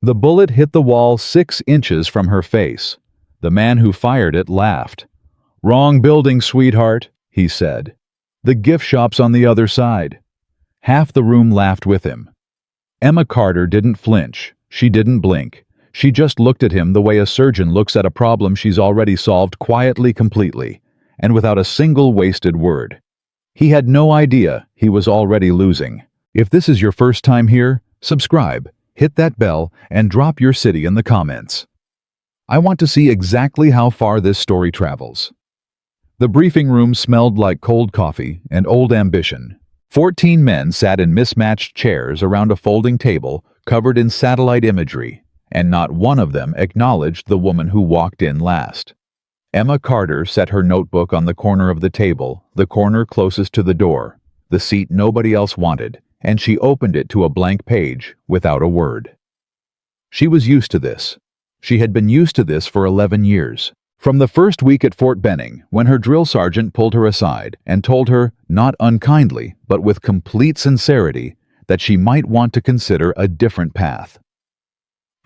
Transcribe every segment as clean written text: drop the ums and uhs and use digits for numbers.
The bullet hit the wall 6 inches from her face. The man who fired it laughed. "Wrong building, sweetheart," he said. "The gift shop's on the other side." Half the room laughed with him. Emma Carter didn't flinch. She didn't blink. She just looked at him the way a surgeon looks at a problem she's already solved, quietly, completely, and without a single wasted word. He had no idea he was already losing. If this is your first time here, subscribe, hit that bell, and drop your city in the comments. I want to see exactly how far this story travels. The briefing room smelled like cold coffee and old ambition. 14 men sat in mismatched chairs around a folding table covered in satellite imagery, and not one of them acknowledged the woman who walked in last. Emma Carter set her notebook on the corner of the table, the corner closest to the door, the seat nobody else wanted, and she opened it to a blank page without a word. She was used to this. She had been used to this for 11 years. From the first week at Fort Benning, when her drill sergeant pulled her aside and told her, not unkindly, but with complete sincerity, that she might want to consider a different path.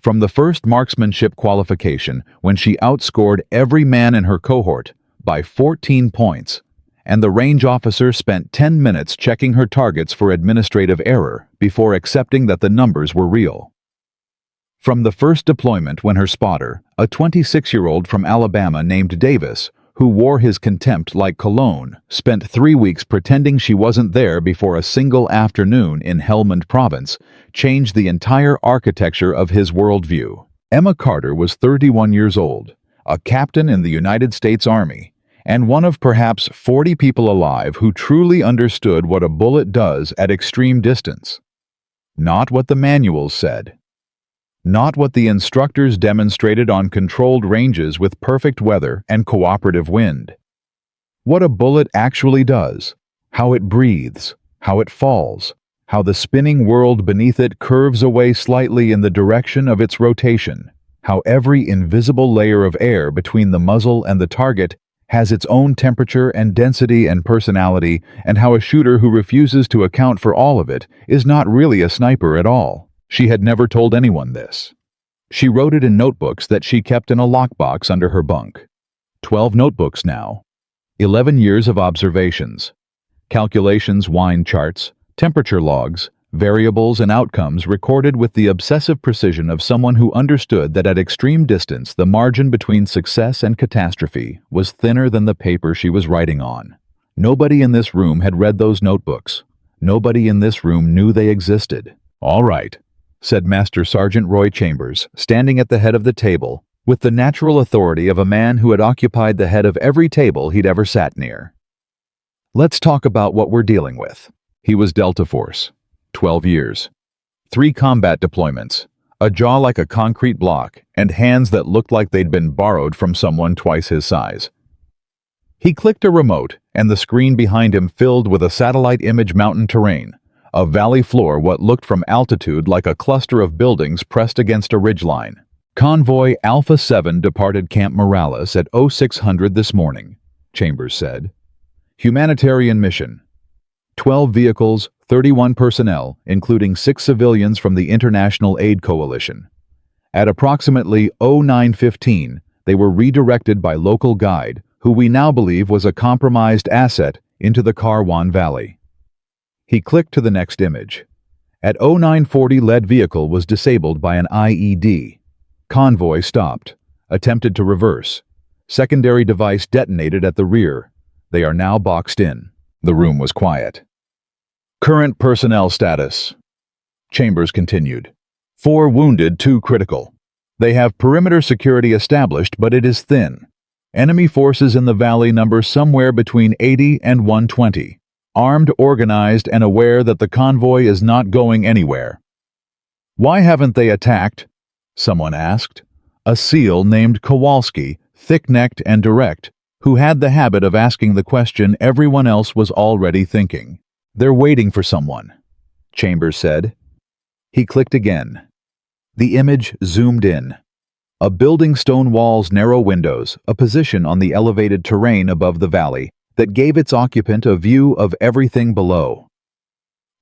From the first marksmanship qualification, when she outscored every man in her cohort by 14 points, and the range officer spent 10 minutes checking her targets for administrative error before accepting that the numbers were real. From the first deployment when her spotter, a 26-year-old from Alabama named Davis, who wore his contempt like cologne, spent 3 weeks pretending she wasn't there before a single afternoon in Helmand Province, changed the entire architecture of his worldview. Emma Carter was 31 years old, a captain in the United States Army, and one of perhaps 40 people alive who truly understood what a bullet does at extreme distance. Not what the manuals said. Not what the instructors demonstrated on controlled ranges with perfect weather and cooperative wind. What a bullet actually does, how it breathes, how it falls, how the spinning world beneath it curves away slightly in the direction of its rotation, how every invisible layer of air between the muzzle and the target has its own temperature and density and personality, and how a shooter who refuses to account for all of it is not really a sniper at all. She had never told anyone this. She wrote it in notebooks that she kept in a lockbox under her bunk. 12 notebooks now. 11 years of observations. Calculations, wine charts, temperature logs, variables and outcomes recorded with the obsessive precision of someone who understood that at extreme distance the margin between success and catastrophe was thinner than the paper she was writing on. Nobody in this room had read those notebooks. Nobody in this room knew they existed. "All right," said Master Sergeant Roy Chambers, standing at the head of the table, with the natural authority of a man who had occupied the head of every table he'd ever sat near. "Let's talk about what we're dealing with." He was Delta Force. 12 years. 3 combat deployments, a jaw like a concrete block, and hands that looked like they'd been borrowed from someone twice his size. He clicked a remote, and the screen behind him filled with a satellite image mountain terrain, a valley floor what looked from altitude like a cluster of buildings pressed against a ridgeline. Convoy Alpha 7 departed Camp Morales at 0600 this morning, Chambers said. Humanitarian mission. 12 vehicles, 31 personnel, including 6 civilians from the International Aid Coalition. At approximately 0915, they were redirected by local guide, who we now believe was a compromised asset, into the Karwan Valley. He clicked to the next image. At 0940, lead vehicle was disabled by an IED. Convoy stopped, attempted to reverse. Secondary device detonated at the rear. They are now boxed in. The room was quiet. Current personnel status. Chambers continued. 4 wounded, 2 critical. They have perimeter security established, but it is thin. Enemy forces in the valley number somewhere between 80 and 120. Armed, organized, and aware that the convoy is not going anywhere. Why haven't they attacked? Someone asked. A SEAL named Kowalski, thick-necked and direct, who had the habit of asking the question everyone else was already thinking. They're waiting for someone, Chambers said. He clicked again. The image zoomed in. A building, stone walls, narrow windows, a position on the elevated terrain above the valley that gave its occupant a view of everything below.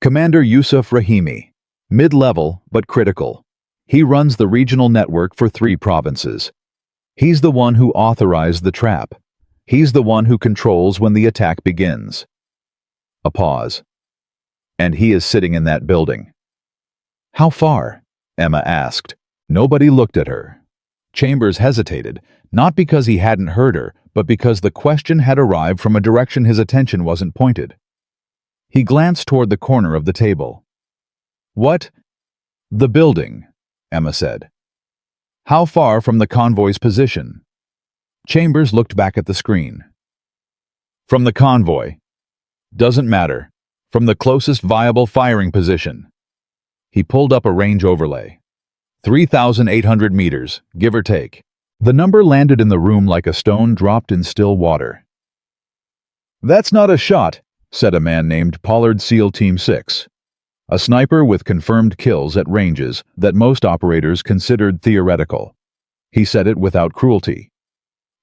Commander Yusuf Rahimi, mid-level but critical. He runs the regional network for 3 provinces. He's the one who authorized the trap. He's the one who controls when the attack begins. A pause. And he is sitting in that building. How far? Emma asked. Nobody looked at her. Chambers hesitated, not because he hadn't heard her, but because the question had arrived from a direction his attention wasn't pointed. He glanced toward the corner of the table. What? The building, Emma said. How far from the convoy's position? Chambers looked back at the screen. From the convoy. Doesn't matter. From the closest viable firing position. He pulled up a range overlay. 3,800 meters, give or take. The number landed in the room like a stone dropped in still water. That's not a shot, said a man named Pollard SEAL Team 6. A sniper with confirmed kills at ranges that most operators considered theoretical. He said it without cruelty.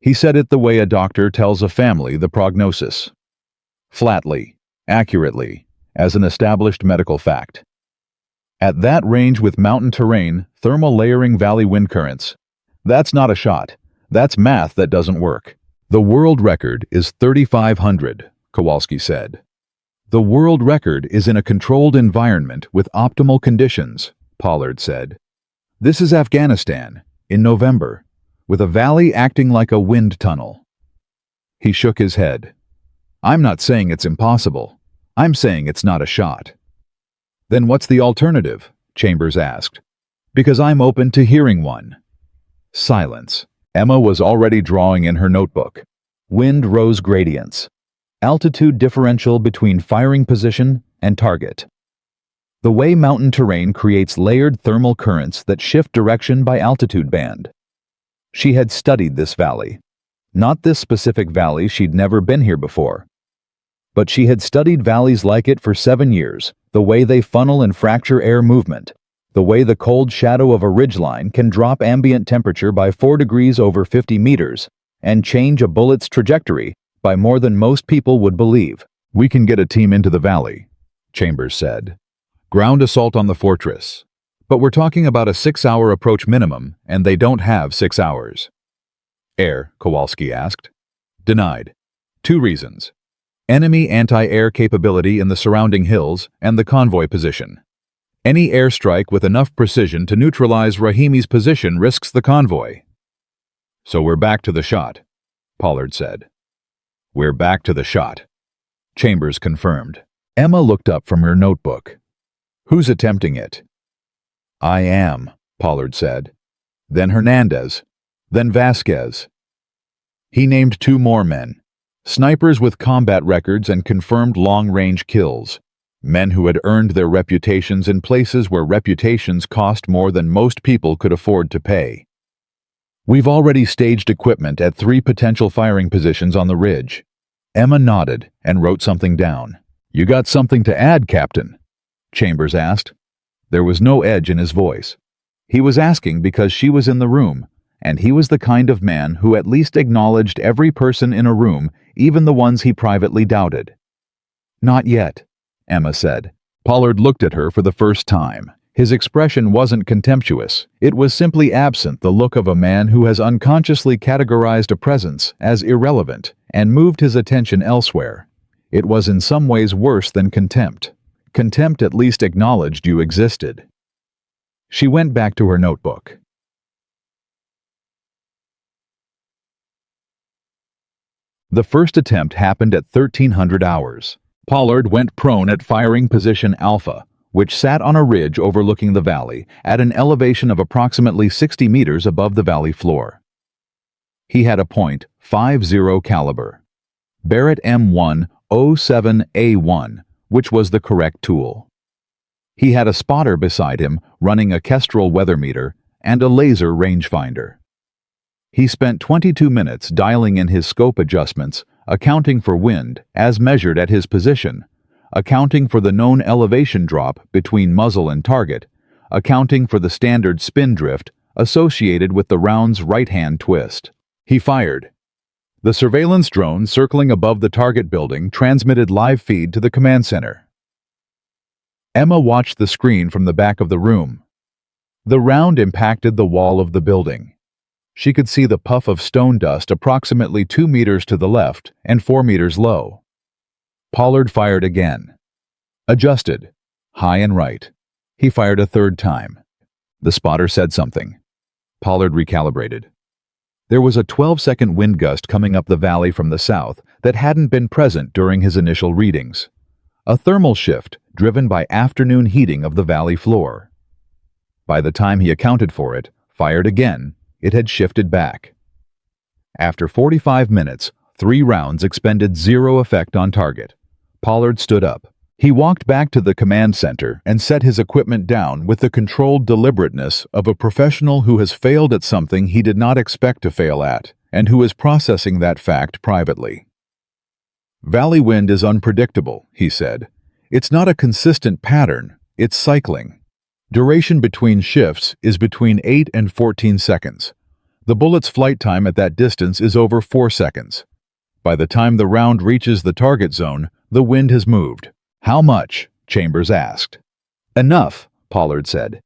He said it the way a doctor tells a family the prognosis. Flatly, accurately, as an established medical fact. At that range with mountain terrain, thermal layering valley wind currents, that's not a shot. That's math that doesn't work. The world record is 3,500, Kowalski said. The world record is in a controlled environment with optimal conditions, Pollard said. This is Afghanistan, in November, with a valley acting like a wind tunnel. He shook his head. I'm not saying it's impossible. I'm saying it's not a shot. Then what's the alternative? Chambers asked. Because I'm open to hearing one. Silence. Emma was already drawing in her notebook. Wind rose gradients. Altitude differential between firing position and target. The way mountain terrain creates layered thermal currents that shift direction by altitude band. She had studied this valley. Not this specific valley, she'd never been here before. But she had studied valleys like it for 7 years, the way they funnel and fracture air movement, the way the cold shadow of a ridgeline can drop ambient temperature by 4 degrees over 50 meters and change a bullet's trajectory by more than most people would believe. We can get a team into the valley, Chambers said. Ground assault on the fortress. But we're talking about a 6-hour approach minimum, and they don't have 6 hours. Air, Kowalski asked. Denied. 2 reasons. Enemy anti-air capability in the surrounding hills and the convoy position. Any airstrike with enough precision to neutralize Rahimi's position risks the convoy. So we're back to the shot, Pollard said. We're back to the shot, Chambers confirmed. Emma looked up from her notebook. Who's attempting it? I am, Pollard said. Then Hernandez. Then Vasquez. He named 2 more men. Snipers with combat records and confirmed long-range kills. Men who had earned their reputations in places where reputations cost more than most people could afford to pay. We've already staged equipment at 3 potential firing positions on the ridge. Emma nodded and wrote something down. You got something to add, Captain? Chambers asked. There was no edge in his voice. He was asking because she was in the room, and he was the kind of man who at least acknowledged every person in a room, even the ones he privately doubted. Not yet, Emma said. Pollard looked at her for the first time. His expression wasn't contemptuous. It was simply absent, the look of a man who has unconsciously categorized a presence as irrelevant and moved his attention elsewhere. It was in some ways worse than contempt. Contempt at least acknowledged you existed. She went back to her notebook. The first attempt happened at 1300 hours. Pollard went prone at firing position Alpha, which sat on a ridge overlooking the valley at an elevation of approximately 60 meters above the valley floor. He had a .50 caliber, Barrett M107A1, which was the correct tool. He had a spotter beside him running a Kestrel weather meter and a laser rangefinder. He spent 22 minutes dialing in his scope adjustments, accounting for wind as measured at his position, accounting for the known elevation drop between muzzle and target, accounting for the standard spin drift associated with the round's right-hand twist. He fired. The surveillance drone circling above the target building transmitted live feed to the command center. Emma watched the screen from the back of the room. The round impacted the wall of the building. She could see the puff of stone dust approximately 2 meters to the left and 4 meters low. Pollard fired again. Adjusted. High and right. He fired a third time. The spotter said something. Pollard recalibrated. There was a 12-second wind gust coming up the valley from the south that hadn't been present during his initial readings. A thermal shift driven by afternoon heating of the valley floor. By the time he accounted for it, fired again, it had shifted back. After 45 minutes, 3 rounds expended 0 effect on target. Pollard stood up. He walked back to the command center and set his equipment down with the controlled deliberateness of a professional who has failed at something he did not expect to fail at, and who is processing that fact privately. Valley wind is unpredictable, he said. It's not a consistent pattern, it's cycling. Duration between shifts is between 8 and 14 seconds. The bullet's flight time at that distance is over 4 seconds. By the time the round reaches the target zone, the wind has moved. How much? Chambers asked. Enough, Pollard said.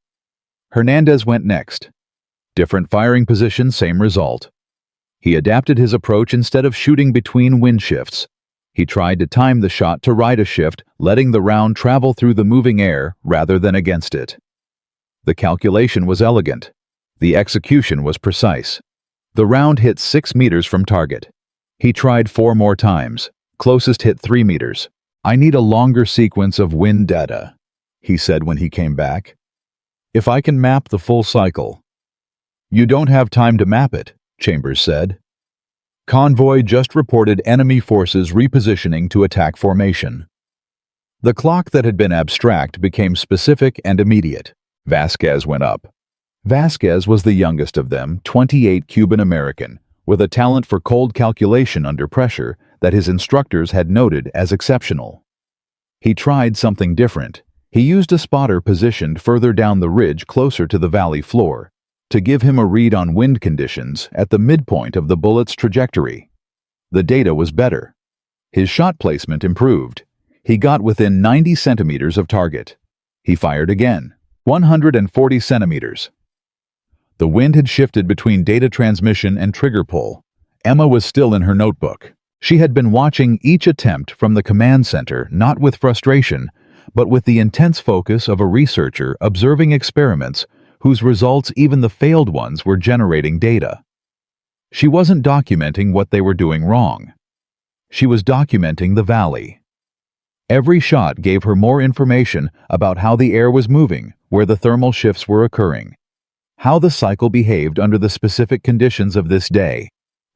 Hernandez went next. Different firing position, same result. He adapted his approach instead of shooting between wind shifts. He tried to time the shot to ride a shift, letting the round travel through the moving air rather than against it. The calculation was elegant. The execution was precise. The round hit 6 meters from target. He tried 4 more times. Closest hit 3 meters. I need a longer sequence of wind data, he said when he came back. If I can map the full cycle. You don't have time to map it, Chambers said. Convoy just reported enemy forces repositioning to attack formation. The clock that had been abstract became specific and immediate. Vasquez went up. Vasquez was the youngest of them, 28 Cuban-American, with a talent for cold calculation under pressure that his instructors had noted as exceptional. He tried something different. He used a spotter positioned further down the ridge closer to the valley floor to give him a read on wind conditions at the midpoint of the bullet's trajectory. The data was better. His shot placement improved. He got within 90 centimeters of target. He fired again, 140 centimeters. The wind had shifted between data transmission and trigger pull. Emma was still in her notebook. She had been watching each attempt from the command center not with frustration, but with the intense focus of a researcher observing experiments whose results, even the failed ones, were generating data. She wasn't documenting what they were doing wrong. She was documenting the valley. Every shot gave her more information about how the air was moving, where the thermal shifts were occurring, how the cycle behaved under the specific conditions of this day,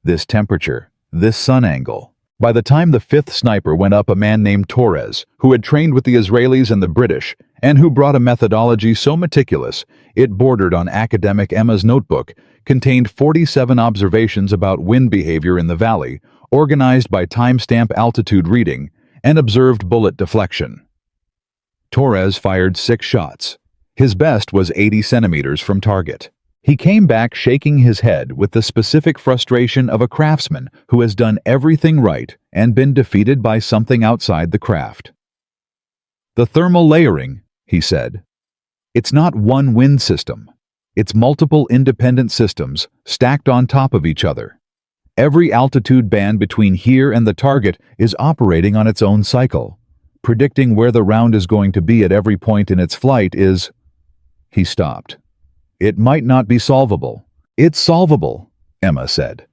this temperature, this sun angle. By the time the 5th sniper went up, a man named Torres, who had trained with the Israelis and the British, and who brought a methodology so meticulous it bordered on academic. Emma's notebook contained 47 observations about wind behavior in the valley, organized by timestamp altitude reading, and observed bullet deflection. Torres fired 6 shots. His best was 80 centimeters from target. He came back shaking his head with the specific frustration of a craftsman who has done everything right and been defeated by something outside the craft. The thermal layering, he said. It's not one wind system. It's multiple independent systems stacked on top of each other. Every altitude band between here and the target is operating on its own cycle. Predicting where the round is going to be at every point in its flight is... He stopped. It might not be solvable. It's solvable, Emma said.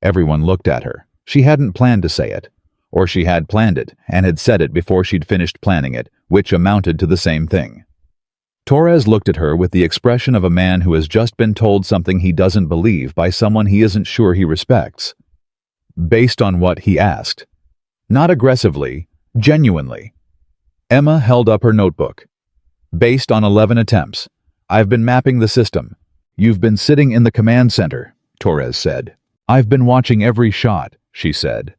Everyone looked at her. She hadn't planned to say it. Or she had planned it and had said it before she'd finished planning it, which amounted to the same thing. Torres looked at her with the expression of a man who has just been told something he doesn't believe by someone he isn't sure he respects. Based on what, he asked. Not aggressively, genuinely. Emma held up her notebook. Based on 11 attempts. I've been mapping the system. You've been sitting in the command center, Torres said. I've been watching every shot, she said.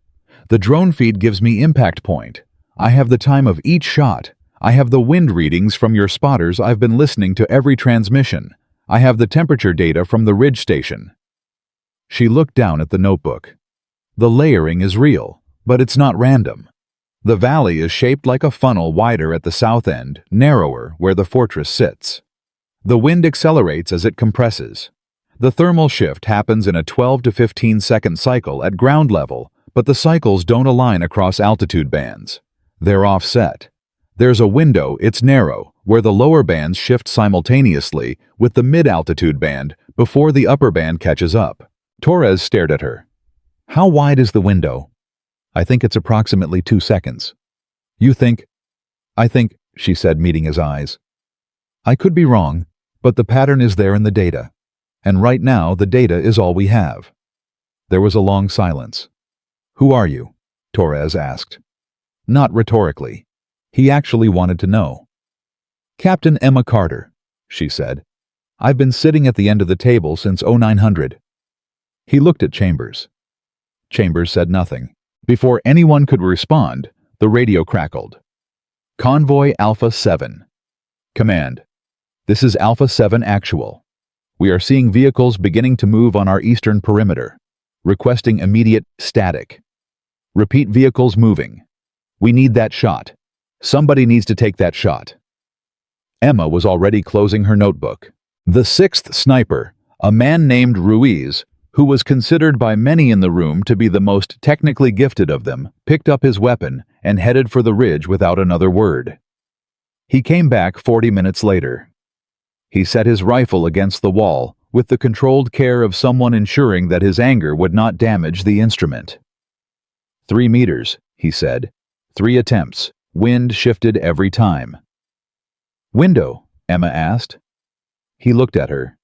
The drone feed gives me impact point. I have the time of each shot. I have the wind readings from your spotters. I've been listening to every transmission. I have the temperature data from the ridge station. She looked down at the notebook. The layering is real, but it's not random. The valley is shaped like a funnel, wider at the south end, narrower where the fortress sits. The wind accelerates as it compresses. The thermal shift happens in a 12 to 15-second cycle at ground level, but the cycles don't align across altitude bands. They're offset. There's a window, it's narrow, where the lower bands shift simultaneously with the mid-altitude band before the upper band catches up. Torres stared at her. How wide is the window? I think it's approximately 2 seconds. You think? I think, she said, meeting his eyes. I could be wrong, but the pattern is there in the data. And right now, the data is all we have. There was a long silence. Who are you? Torres asked. Not rhetorically. He actually wanted to know. Captain Emma Carter, she said. I've been sitting at the end of the table since 0900. He looked at Chambers. Chambers said nothing. Before anyone could respond, the radio crackled. Convoy Alpha 7. Command. This is Alpha 7 Actual. We are seeing vehicles beginning to move on our eastern perimeter. Requesting immediate static. Repeat, vehicles moving. We need that shot. Somebody needs to take that shot. Emma was already closing her notebook. The sixth sniper, a man named Ruiz, who was considered by many in the room to be the most technically gifted of them, picked up his weapon and headed for the ridge without another word. He came back 40 minutes later. He set his rifle against the wall, with the controlled care of someone ensuring that his anger would not damage the instrument. 3 meters, he said. 3 attempts. Wind shifted every time. Window? Emma asked. He looked at her.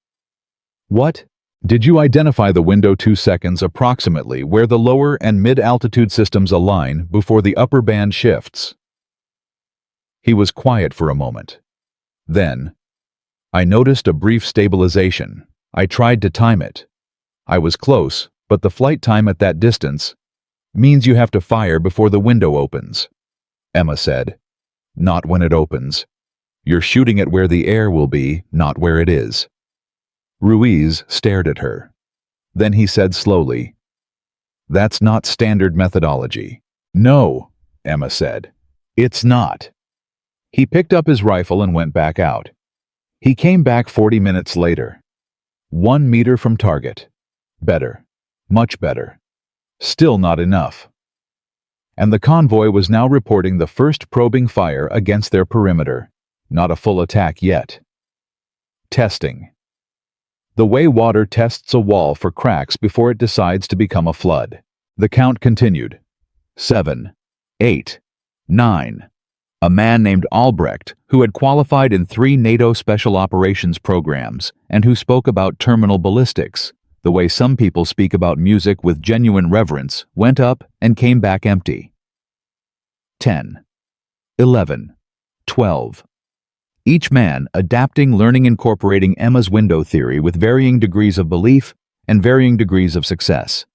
What? Did you identify the window 2 seconds approximately where the lower and mid-altitude systems align before the upper band shifts? He was quiet for a moment. Then, I noticed a brief stabilization. I tried to time it. I was close, but the flight time at that distance means you have to fire before the window opens, Emma said. Not when it opens. You're shooting at where the air will be, not where it is. Ruiz stared at her. Then he said slowly, That's not standard methodology. No, Emma said. It's not. He picked up his rifle and went back out. He came back 40 minutes later. 1 meter from target. Better. Much better. Still not enough. And the convoy was now reporting the first probing fire against their perimeter. Not a full attack yet. Testing. The way water tests a wall for cracks before it decides to become a flood. The count continued. 7, 8, 9. A man named Albrecht, who had qualified in 3 NATO special operations programs and who spoke about terminal ballistics, the way some people speak about music with genuine reverence, went up and came back empty. 10, 11, 12. Each man adapting, learning, incorporating Emma's window theory with varying degrees of belief and varying degrees of success.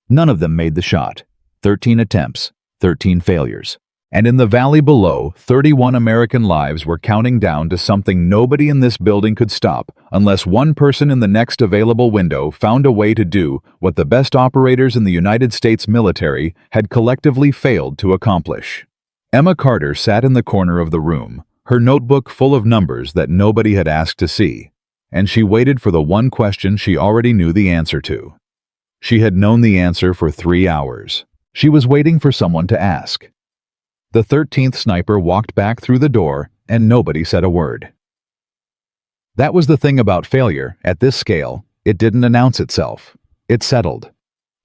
None of them made the shot. 13 attempts, 13 failures. And in the valley below, 31 American lives were counting down to something nobody in this building could stop unless one person in the next available window found a way to do what the best operators in the United States military had collectively failed to accomplish. Emma Carter sat in the corner of the room, her notebook full of numbers that nobody had asked to see, and she waited for the one question she already knew the answer to. She had known the answer for 3 hours. She was waiting for someone to ask. The 13th sniper walked back through the door, and nobody said a word. That was the thing about failure. At this scale, it didn't announce itself. It settled.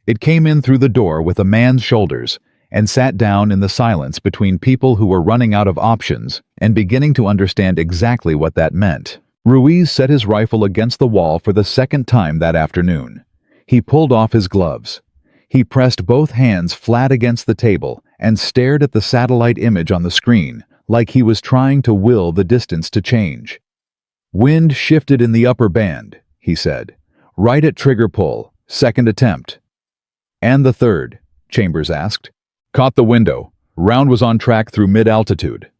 It came in through the door with a man's shoulders and sat down in the silence between people who were running out of options and beginning to understand exactly what that meant. Ruiz set his rifle against the wall for the second time that afternoon. He pulled off his gloves. He pressed both hands flat against the table and stared at the satellite image on the screen, like he was trying to will the distance to change. Wind shifted in the upper band, he said. Right at trigger pull, second attempt. And the third, Chambers asked. Caught the window. Round was on track through mid-altitude.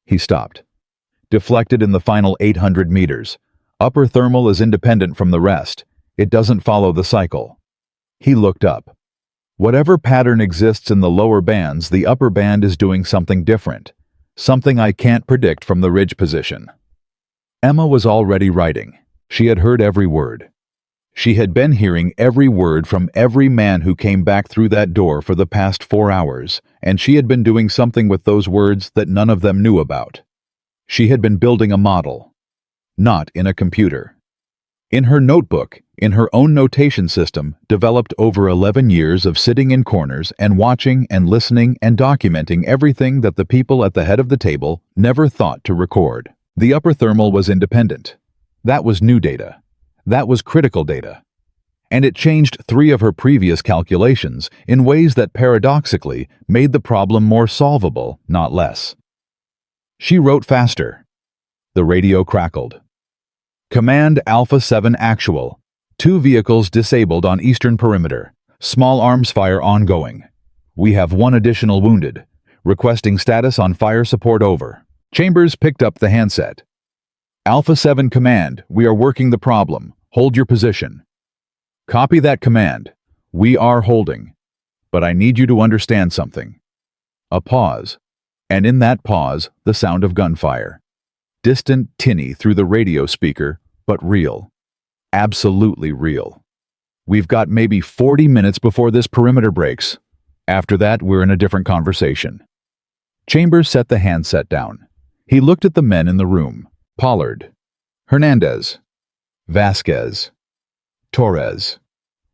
He stopped. Deflected in the final 800 meters. Upper thermal is independent from the rest. It doesn't follow the cycle. He looked up. Whatever pattern exists in the lower bands, the upper band is doing something different. Something I can't predict from the ridge position. Emma was already writing. She had heard every word. She had been hearing every word from every man who came back through that door for the past 4 hours, and she had been doing something with those words that none of them knew about. She had been building a model, not in a computer. In her notebook, in her own notation system, developed over 11 years of sitting in corners and watching and listening and documenting everything that the people at the head of the table never thought to record. The upper thermal was independent. That was new data. That was critical data. And it changed 3 of her previous calculations in ways that paradoxically made the problem more solvable, not less. She wrote faster. The radio crackled. Command Alpha 7 actual. 2 vehicles disabled on eastern perimeter. Small arms fire ongoing. We have 1 additional wounded. Requesting status on fire support over. Chambers picked up the handset. Alpha 7 command, we are working the problem. Hold your position. Copy that command. We are holding. But I need you to understand something. A pause. And in that pause, the sound of gunfire. Distant, tinny through the radio speaker, but real. Absolutely real. We've got maybe 40 minutes before this perimeter breaks. After that, we're in a different conversation. Chambers set the handset down. He looked at the men in the room. Pollard. Hernandez. Vasquez. Torres.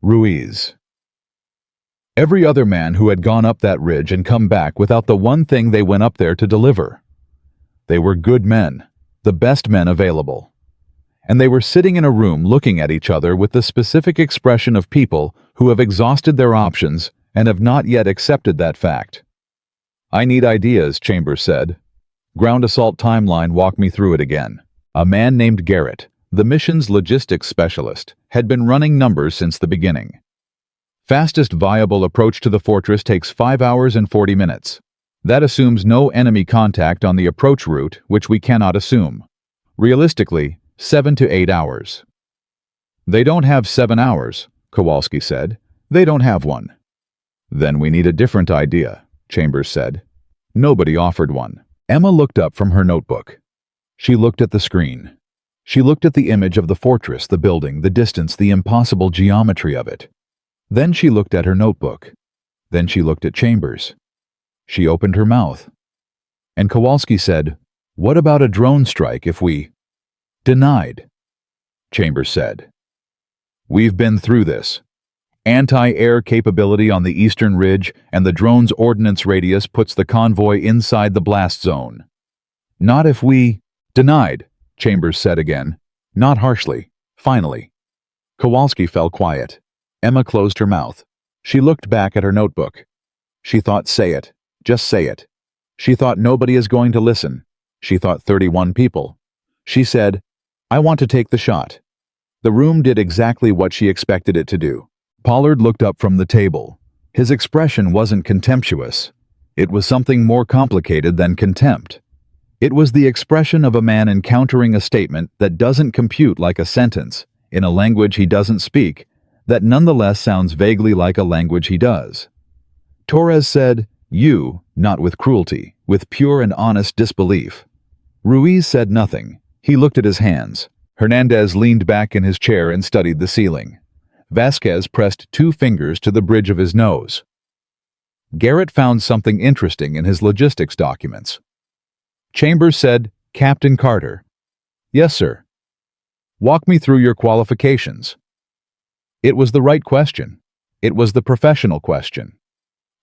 Ruiz. Every other man who had gone up that ridge and come back without the one thing they went up there to deliver. They were good men, the best men available. And they were sitting in a room looking at each other with the specific expression of people who have exhausted their options and have not yet accepted that fact. I need ideas, Chambers said. Ground assault timeline, walk me through it again. A man named Garrett, the mission's logistics specialist, had been running numbers since the beginning. Fastest viable approach to the fortress takes 5 hours and 40 minutes. That assumes no enemy contact on the approach route, which we cannot assume. Realistically, 7 to 8 hours. They don't have 7 hours, Kowalski said. They don't have one. Then we need a different idea, Chambers said. Nobody offered one. Emma looked up from her notebook. She looked at the screen. She looked at the image of the fortress, the building, the distance, the impossible geometry of it. Then she looked at her notebook. Then she looked at Chambers. She opened her mouth. And Kowalski said, "What about a drone strike if we—" "Denied," Chambers said. "We've been through this. Anti-air capability on the eastern ridge, and the drone's ordnance radius puts the convoy inside the blast zone. Not if we—" "Denied," Chambers said again, not harshly, finally. Kowalski fell quiet. Emma closed her mouth. She looked back at her notebook. She thought, say it. Just say it. She thought nobody is going to listen. She thought 31 people. She said, I want to take the shot. The room did exactly what she expected it to do. Pollard looked up from the table. His expression wasn't contemptuous. It was something more complicated than contempt. It was the expression of a man encountering a statement that doesn't compute like a sentence, in a language he doesn't speak, that nonetheless sounds vaguely like a language he does. Torres said, you, not with cruelty, with pure and honest disbelief. Ruiz said nothing. He looked at his hands. Hernandez leaned back in his chair and studied the ceiling. Vasquez pressed 2 fingers to the bridge of his nose. Garrett found something interesting in his logistics documents. Chambers said, Captain Carter. Yes, sir. Walk me through your qualifications. It was the right question. It was the professional question.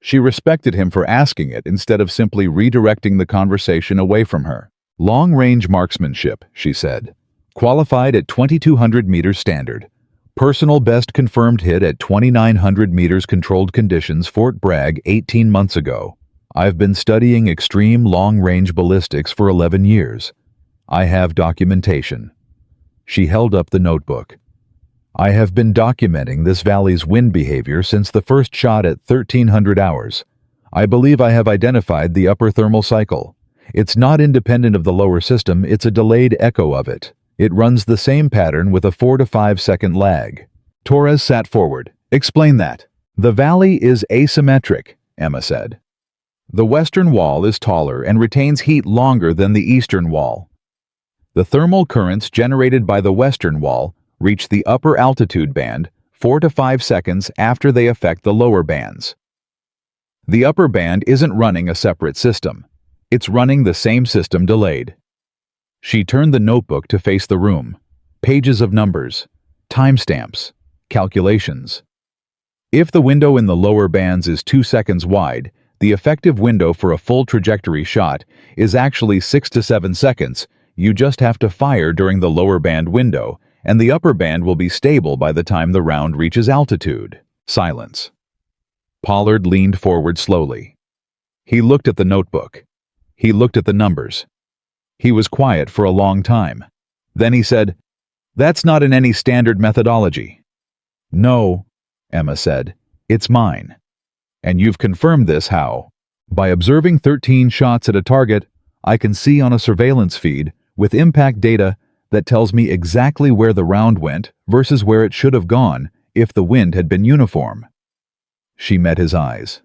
She respected him for asking it instead of simply redirecting the conversation away from her. Long-range marksmanship, she said. Qualified at 2,200 meters standard. Personal best confirmed hit at 2,900 meters controlled conditions Fort Bragg 18 months ago. I've been studying extreme long-range ballistics for 11 years. I have documentation. She held up the notebook. I have been documenting this valley's wind behavior since the first shot at 1,300 hours. I believe I have identified the upper thermal cycle. It's not independent of the lower system, it's a delayed echo of it. It runs the same pattern with a 4 to 5 second lag. Torres sat forward. Explain that. The valley is asymmetric, Emma said. The western wall is taller and retains heat longer than the eastern wall. The thermal currents generated by the western wall reach the upper altitude band 4 to 5 seconds after they affect the lower bands. The upper band isn't running a separate system. It's running the same system delayed. She turned the notebook to face the room. Pages of numbers, timestamps, calculations. If the window in the lower bands is 2 seconds wide, the effective window for a full trajectory shot is actually 6 to 7 seconds. You just have to fire during the lower band window, and the upper band will be stable by the time the round reaches altitude. Silence. Pollard leaned forward slowly. He looked at the notebook. He looked at the numbers. He was quiet for a long time. Then he said, "That's not in any standard methodology." "No," Emma said. "It's mine." "And you've confirmed this how?" "By observing 13 shots at a target, I can see on a surveillance feed with impact data that tells me exactly where the round went versus where it should have gone if the wind had been uniform." She met his eyes.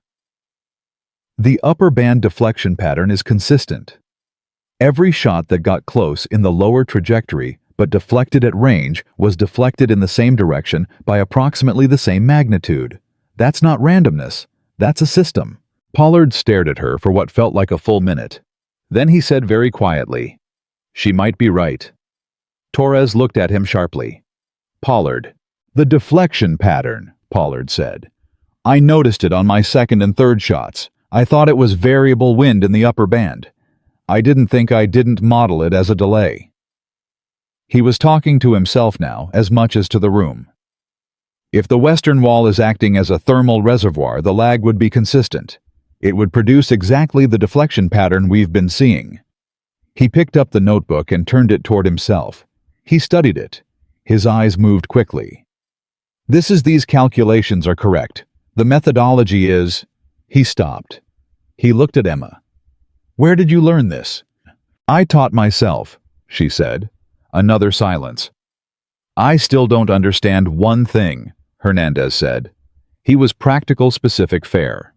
The upper band deflection pattern is consistent. Every shot that got close in the lower trajectory but deflected at range was deflected in the same direction by approximately the same magnitude. That's not randomness. That's a system. Pollard stared at her for what felt like a full minute. Then he said very quietly, "She might be right." Torres looked at him sharply. "Pollard." "The deflection pattern," Pollard said. "I noticed it on my second and third shots. I thought it was variable wind in the upper band. I didn't model it as a delay." He was talking to himself now as much as to the room. If the western wall is acting as a thermal reservoir, the lag would be consistent. It would produce exactly the deflection pattern we've been seeing. He picked up the notebook and turned it toward himself. He studied it. His eyes moved quickly. These calculations are correct. The methodology is..." He stopped. He looked at Emma. "Where did you learn this?" "I taught myself," she said. Another silence. "I still don't understand one thing," Hernandez said. He was practical, specific, fair.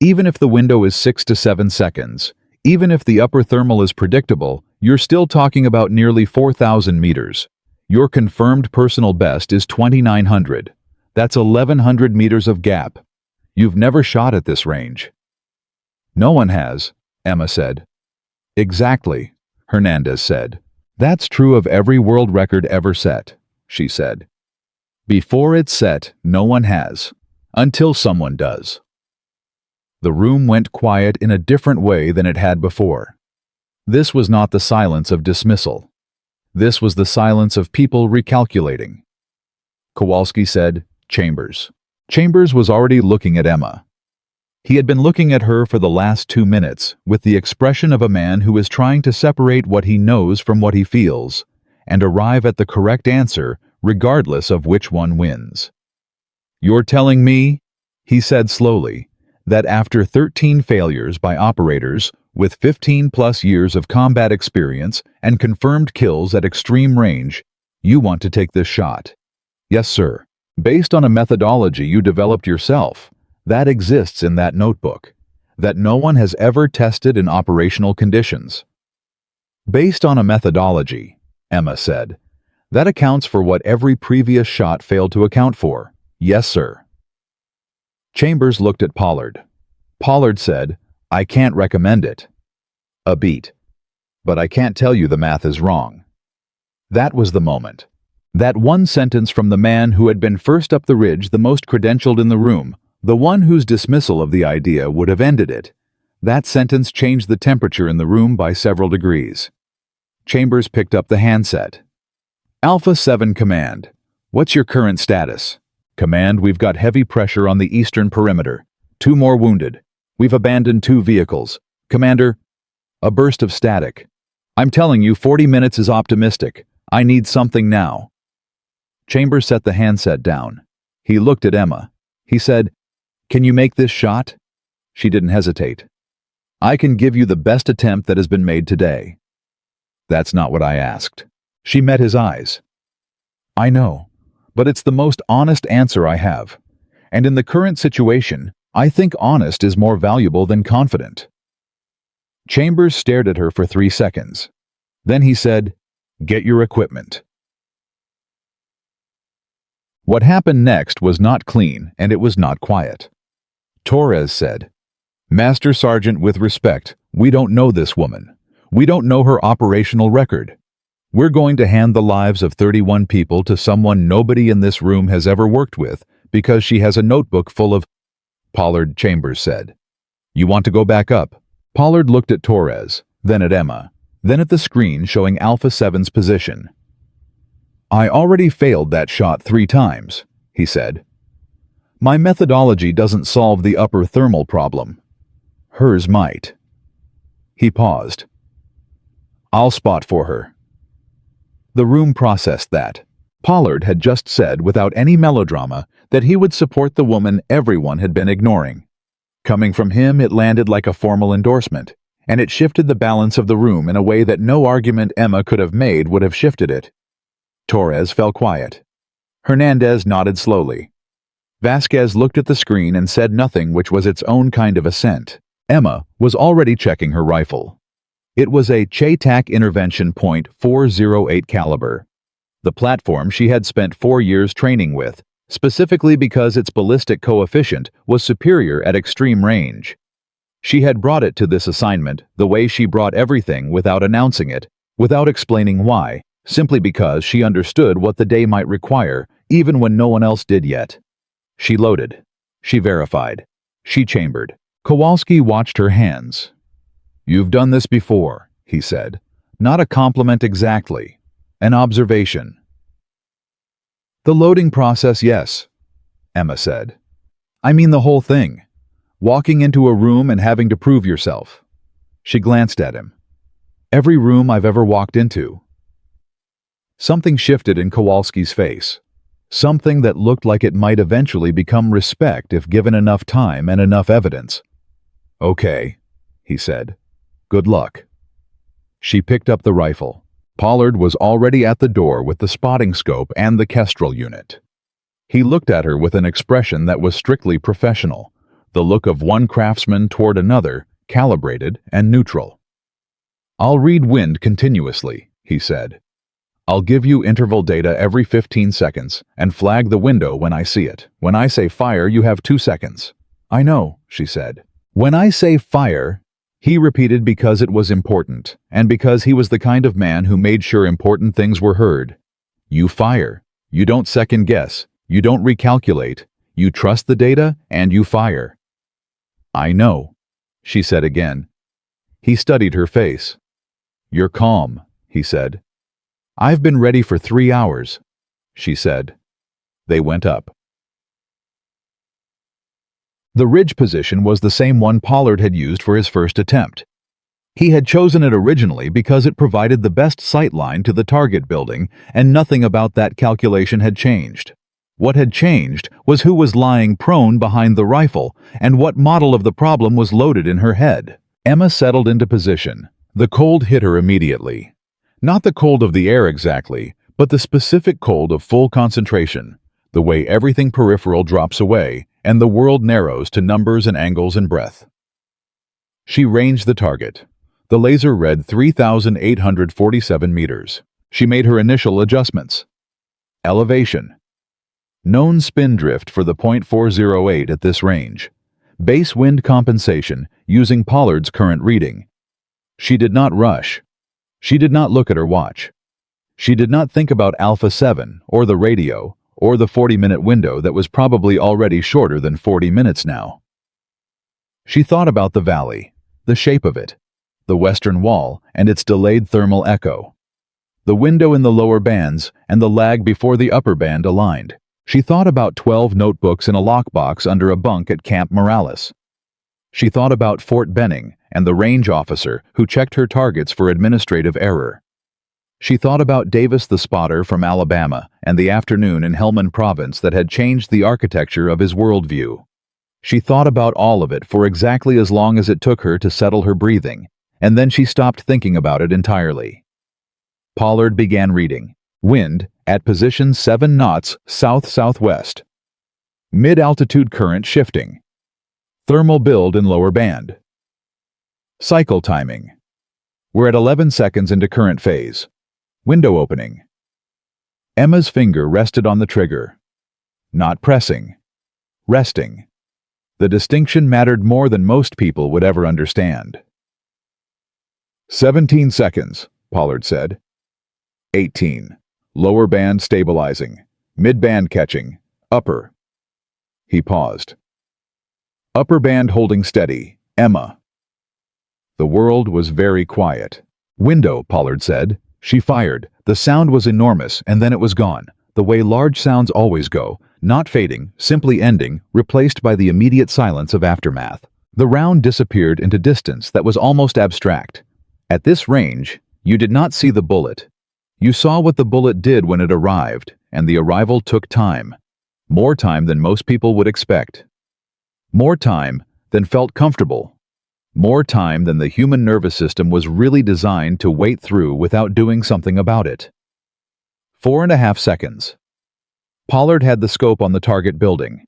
"Even if the window is 6 to 7 seconds, even if the upper thermal is predictable, you're still talking about nearly 4,000 meters. Your confirmed personal best is 2,900. That's 1,100 meters of gap. You've never shot at this range." "No one has," Emma said. "Exactly," Hernandez said. "That's true of every world record ever set," she said. "Before it's set, no one has. Until someone does." The room went quiet in a different way than it had before. This was not the silence of dismissal. This was the silence of people recalculating. Kowalski said, "Chambers." Chambers was already looking at Emma. He had been looking at her for the last 2 minutes with the expression of a man who is trying to separate what he knows from what he feels and arrive at the correct answer regardless of which one wins. "You're telling me," he said slowly, "that after 13 failures by operators with 15+ years of combat experience and confirmed kills at extreme range, you want to take this shot?" "Yes, sir. Based on a methodology you developed yourself, that exists in that notebook, that no one has ever tested in operational conditions." "Based on a methodology," Emma said, "that accounts for what every previous shot failed to account for." "Yes, sir." Chambers looked at Pollard. Pollard said, "I can't recommend it." A beat. "But I can't tell you the math is wrong." That was the moment. That one sentence from the man who had been first up the ridge, the most credentialed in the room, the one whose dismissal of the idea would have ended it. That sentence changed the temperature in the room by several degrees. Chambers picked up the handset. "Alpha 7 Command. What's your current status?" "Command, we've got heavy pressure on the eastern perimeter. 2 more wounded. We've abandoned 2 vehicles. Commander..." A burst of static. "I'm telling you, 40 minutes is optimistic. I need something now." Chambers set the handset down. He looked at Emma. He said, "Can you make this shot?" She didn't hesitate. "I can give you the best attempt that has been made today." "That's not what I asked." She met his eyes. "I know, but it's the most honest answer I have. And in the current situation, I think honest is more valuable than confident." Chambers stared at her for 3 seconds. Then he said, Get your equipment. What happened next was not clean, and it was not quiet. Torres said, "Master Sergeant, with respect, we don't know this woman. We don't know her operational record. We're going to hand the lives of 31 people to someone nobody in this room has ever worked with because she has a notebook full of—" Pollard Chambers said. "You want to go back up?" Pollard looked at Torres, then at Emma, then at the screen showing Alpha 7's position. "I already failed that shot 3 times, he said. "My methodology doesn't solve the upper thermal problem. Hers might." He paused. "I'll spot for her." The room processed that. Pollard had just said, without any melodrama, that he would support the woman everyone had been ignoring. Coming from him, it landed like a formal endorsement, and it shifted the balance of the room in a way that no argument Emma could have made would have shifted it. Torres fell quiet. Hernandez nodded slowly. Vasquez looked at the screen and said nothing, which was its own kind of assent. Emma was already checking her rifle. It was a Chaytak Intervention .408 caliber, the platform she had spent 4 years training with, specifically because its ballistic coefficient was superior at extreme range. She had brought it to this assignment the way she brought everything, without announcing it, without explaining why, simply because she understood what the day might require, even when no one else did yet. She loaded. She verified. She chambered. Kowalski watched her hands. "You've done this before," he said. "Not a compliment exactly. An observation." "The loading process, yes," Emma said. "I mean the whole thing. Walking into a room and having to prove yourself." She glanced at him. "Every room I've ever walked into." Something shifted in Kowalski's face. Something that looked like it might eventually become respect if given enough time and enough evidence. "Okay," he said. "Good luck." She picked up the rifle. Pollard was already at the door with the spotting scope and the Kestrel unit. He looked at her with an expression that was strictly professional, the look of one craftsman toward another, calibrated and neutral. "I'll read wind continuously," he said. "I'll give you interval data every 15 seconds and flag the window when I see it. When I say fire, you have 2 seconds." "I know," she said. "When I say fire," he repeated, because it was important, and because he was the kind of man who made sure important things were heard. "You fire. You don't second guess. You don't recalculate. You trust the data, and you fire." "I know," she said again. He studied her face. "You're calm," he said. "I've been ready for 3 hours," she said. They went up. The ridge position was the same one Pollard had used for his first attempt. He had chosen it originally because it provided the best sight line to the target building, and nothing about that calculation had changed. What had changed was who was lying prone behind the rifle, and what model of the problem was loaded in her head. Emma settled into position. The cold hit her immediately. Not the cold of the air exactly, but the specific cold of full concentration, the way everything peripheral drops away, and the world narrows to numbers and angles and breadth. She ranged the target. The laser read 3,847 meters. She made her initial adjustments. Elevation. Known spin drift for the .408 at this range. Base wind compensation using Pollard's current reading. She did not rush. She did not look at her watch. She did not think about Alpha 7 or the radio, or the 40-minute window that was probably already shorter than 40 minutes now. She thought about the valley, the shape of it, the western wall and its delayed thermal echo, the window in the lower bands and the lag before the upper band aligned. She thought about 12 notebooks in a lockbox under a bunk at Camp Morales. She thought about Fort Benning and the range officer who checked her targets for administrative error. She thought about Davis the spotter from Alabama and the afternoon in Helmand Province that had changed the architecture of his worldview. She thought about all of it for exactly as long as it took her to settle her breathing, and then she stopped thinking about it entirely. Pollard began reading. Wind at position 7 knots south-southwest. Mid-altitude current shifting. Thermal build in lower band. Cycle timing. We're at 11 seconds into current phase. Window opening. Emma's finger rested on the trigger. Not pressing. Resting. The distinction mattered more than most people would ever understand. 17 seconds, Pollard said. 18. Lower band stabilizing. Mid-band catching. Upper. He paused. Upper band holding steady. Emma. The world was very quiet. Window, Pollard said. She fired. The sound was enormous, and then it was gone. The way large sounds always go, not fading, simply ending, replaced by the immediate silence of aftermath. The round disappeared into distance that was almost abstract. At this range, you did not see the bullet. You saw what the bullet did when it arrived, and the arrival took time. More time than most people would expect. More time than felt comfortable. More time than the human nervous system was really designed to wait through without doing something about it. 4.5 seconds. Pollard had the scope on the target building.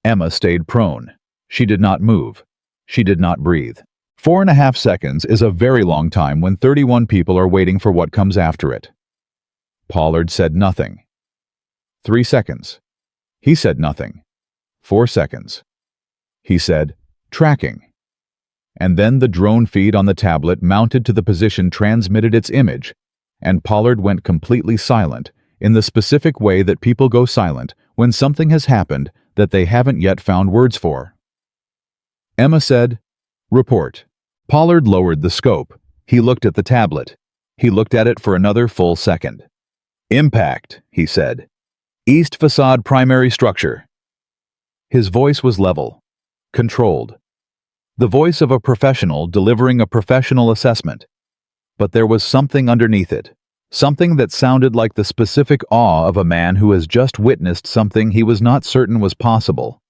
Emma stayed prone. She did not move. She did not breathe. 4.5 seconds is a very long time when 31 people are waiting for what comes after it. Pollard said nothing. 3 seconds. He said nothing. 4 seconds. He said, tracking. And then the drone feed on the tablet mounted to the position transmitted its image, and Pollard went completely silent in the specific way that people go silent when something has happened that they haven't yet found words for. Emma said, report. Pollard lowered the scope. He looked at the tablet. He looked at it for another full second. Impact, he said. East facade primary structure. His voice was level, controlled. The voice of a professional delivering a professional assessment. But there was something underneath it, something that sounded like the specific awe of a man who has just witnessed something he was not certain was possible.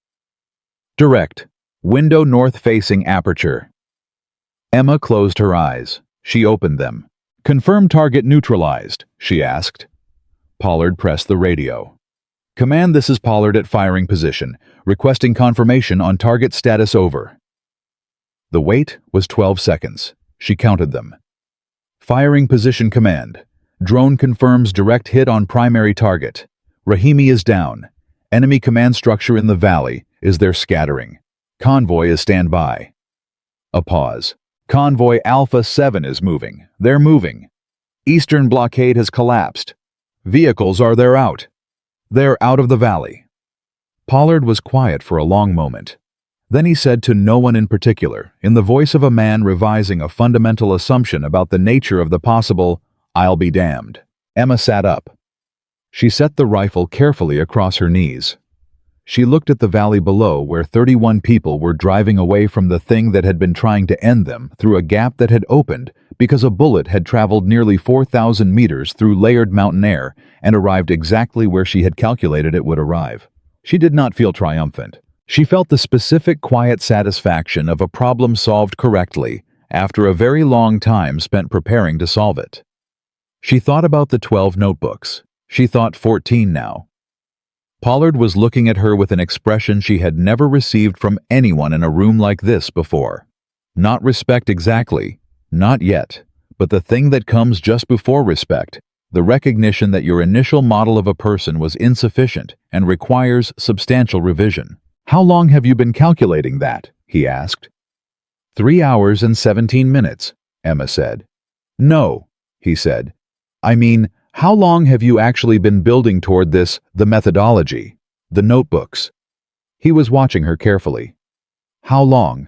Direct, window north-facing aperture. Emma closed her eyes. She opened them. Confirm target neutralized, she asked. Pollard pressed the radio. Command, this is Pollard at firing position, requesting confirmation on target status over. The wait was 12 seconds. She counted them. Firing position command. Drone confirms direct hit on primary target. Rahimi is down. Enemy command structure in the valley is there scattering. Convoy is standby. A pause. Convoy Alpha 7 is moving. They're moving. Eastern blockade has collapsed. Vehicles are there out. They're out of the valley. Pollard was quiet for a long moment. Then he said to no one in particular, in the voice of a man revising a fundamental assumption about the nature of the possible, I'll be damned. Emma sat up. She set the rifle carefully across her knees. She looked at the valley below where 31 people were driving away from the thing that had been trying to end them through a gap that had opened because a bullet had traveled nearly 4,000 meters through layered mountain air and arrived exactly where she had calculated it would arrive. She did not feel triumphant. She felt the specific quiet satisfaction of a problem solved correctly after a very long time spent preparing to solve it. She thought about the 12 notebooks. She thought 14 now. Pollard was looking at her with an expression she had never received from anyone in a room like this before. Not respect exactly, not yet, but the thing that comes just before respect, the recognition that your initial model of a person was insufficient and requires substantial revision. How long have you been calculating that? He asked. 3 hours and 17 minutes, Emma said. No, he said. I mean, how long have you actually been building toward this, the methodology, the notebooks? He was watching her carefully. How long?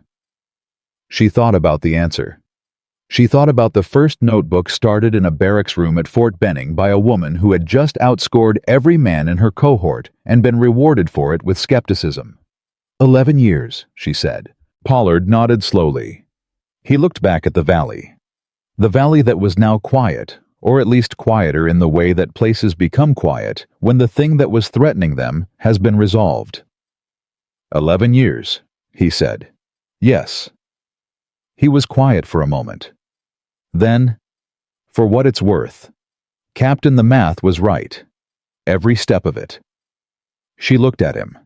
She thought about the answer. She thought about the first notebook started in a barracks room at Fort Benning by a woman who had just outscored every man in her cohort and been rewarded for it with skepticism. 11 years, she said. Pollard nodded slowly. He looked back at the valley. The valley that was now quiet, or at least quieter in the way that places become quiet when the thing that was threatening them has been resolved. 11 years, he said. Yes. He was quiet for a moment. Then, for what it's worth, Captain, the math was right. Every step of it. She looked at him.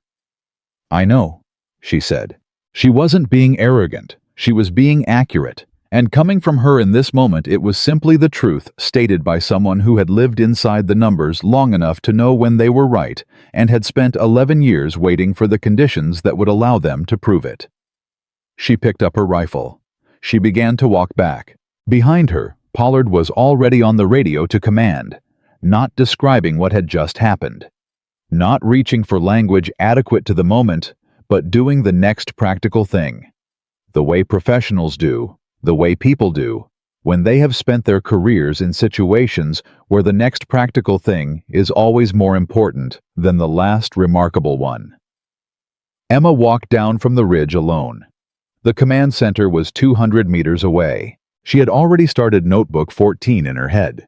I know, she said. She wasn't being arrogant. She was being accurate, And coming from her in this moment, it was simply the truth stated by someone who had lived inside the numbers long enough to know when they were right and had spent 11 years waiting for the conditions that would allow them to prove it. She picked up her rifle. She began to walk back. Behind her, Pollard was already on the radio to command, not describing what had just happened, not reaching for language adequate to the moment, but doing the next practical thing, the way professionals do, the way people do, when they have spent their careers in situations where the next practical thing is always more important than the last remarkable one. Emma walked down from the ridge alone. The command center was 200 meters away. She had already started notebook 14 in her head.